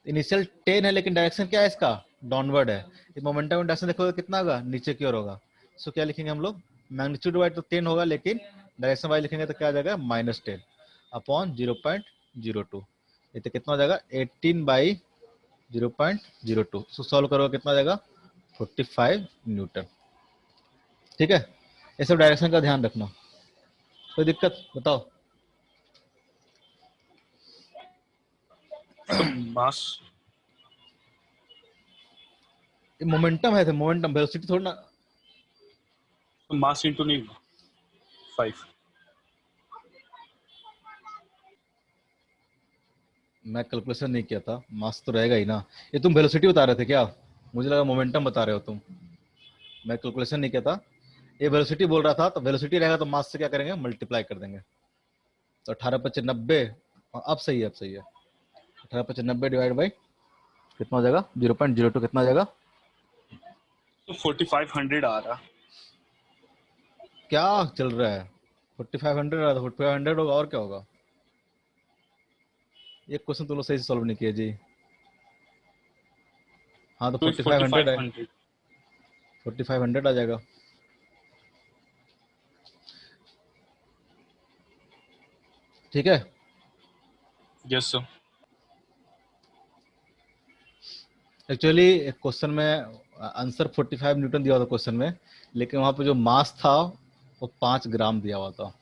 इनिशियल 10 है, लेकिन डायरेक्शन क्या है इसका, डाउनवर्ड है। मोमेंटम डायरेक्शन देखोगे कितना होगा, नीचे की ओर होगा। सो क्या लिखेंगे हम लोग, मैग्नीट्यूड वाइज तो 10 होगा, लेकिन डायरेक्शन वाइज लिखेंगे तो क्या आ जाएगा, -10 अपॉन 0.02। ये तो कितना हो जाएगा, 18 बाई 0.02। सो सॉल्व करोगे कितना आ जाएगा, 45 न्यूटन। ठीक है, ये सब डायरेक्शन का ध्यान रखना। कोई दिक्कत बताओ। मास ये मोमेंटम है, मोमेंटम वेलोसिटी थोड़ा ना। मास इंटू नहीं 5। मैं कैलकुलेशन नहीं किया था, मास तो रहेगा ही ना। ये तुम वेलोसिटी बता रहे थे क्या, मुझे लगा मोमेंटम बता रहे हो तुम। मैं कैलकुलेशन नहीं किया था, ये वेलोसिटी बोल रहा था, तो वेलोसिटी रहेगा तो मास से क्या करेंगे, मल्टीप्लाई कर देंगे। तो 18/90, अब सही है, अब सही है। 18/90 डिवाइड बाई कितना हो जाएगा, 0.02 कितना हो जाएगा, तो 4500 आ रहा। क्या चल रहा है, 4500 आ रहा था, 4500 होगा और क्या होगा। ये क्वेश्चन तुम लोग सही से सॉल्व नहीं किए जी। हाँ तो 4500 है, 4500 4500 आ जाएगा। ठीक है, यस सर। एक्चुअली क्वेश्चन में आंसर 45 न्यूटन दिया हुआ था क्वेश्चन में, लेकिन वहां पे जो मास था वो 5 ग्राम दिया हुआ था,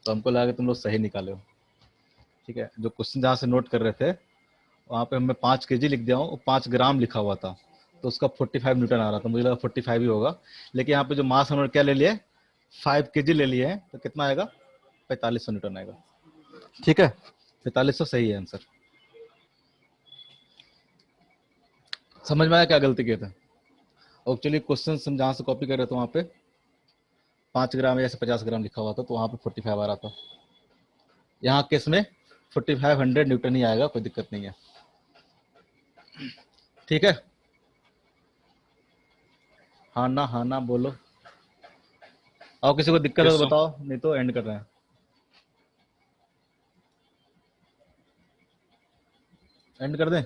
तो हमको लगा कि तुम लोग सही निकाले हो। ठीक है, जो क्वेश्चन जहाँ से नोट कर रहे थे वहाँ पे मैं 5 kg लिख दिया हूँ, वो 5 ग्राम लिखा हुआ था, तो उसका 45 न्यूटन आ रहा था, मुझे लगा 45 ही होगा। लेकिन यहाँ पे जो मास उन्होंने क्या ले लिया, 5 kg ले लिए हैं, तो कितना आएगा, 4500 न्यूटन आएगा। ठीक है, 4500 सही है आंसर। समझ में आया क्या गलती किए थे। एक्चुअली क्वेश्चन जहाँ से कॉपी कर रहे थे वहाँ पे 5 ग्राम या 50 ग्राम लिखा हुआ था, तो वहाँ पे 45 आ रहा था। यहाँ केस में 4500 न्यूटन ही आएगा, कोई दिक्कत नहीं है। ठीक है, हाँ ना बोलो। और किसी को दिक्कत है Yes, तो sir. बताओ, नहीं तो एंड कर रहे हैं। एंड कर दें।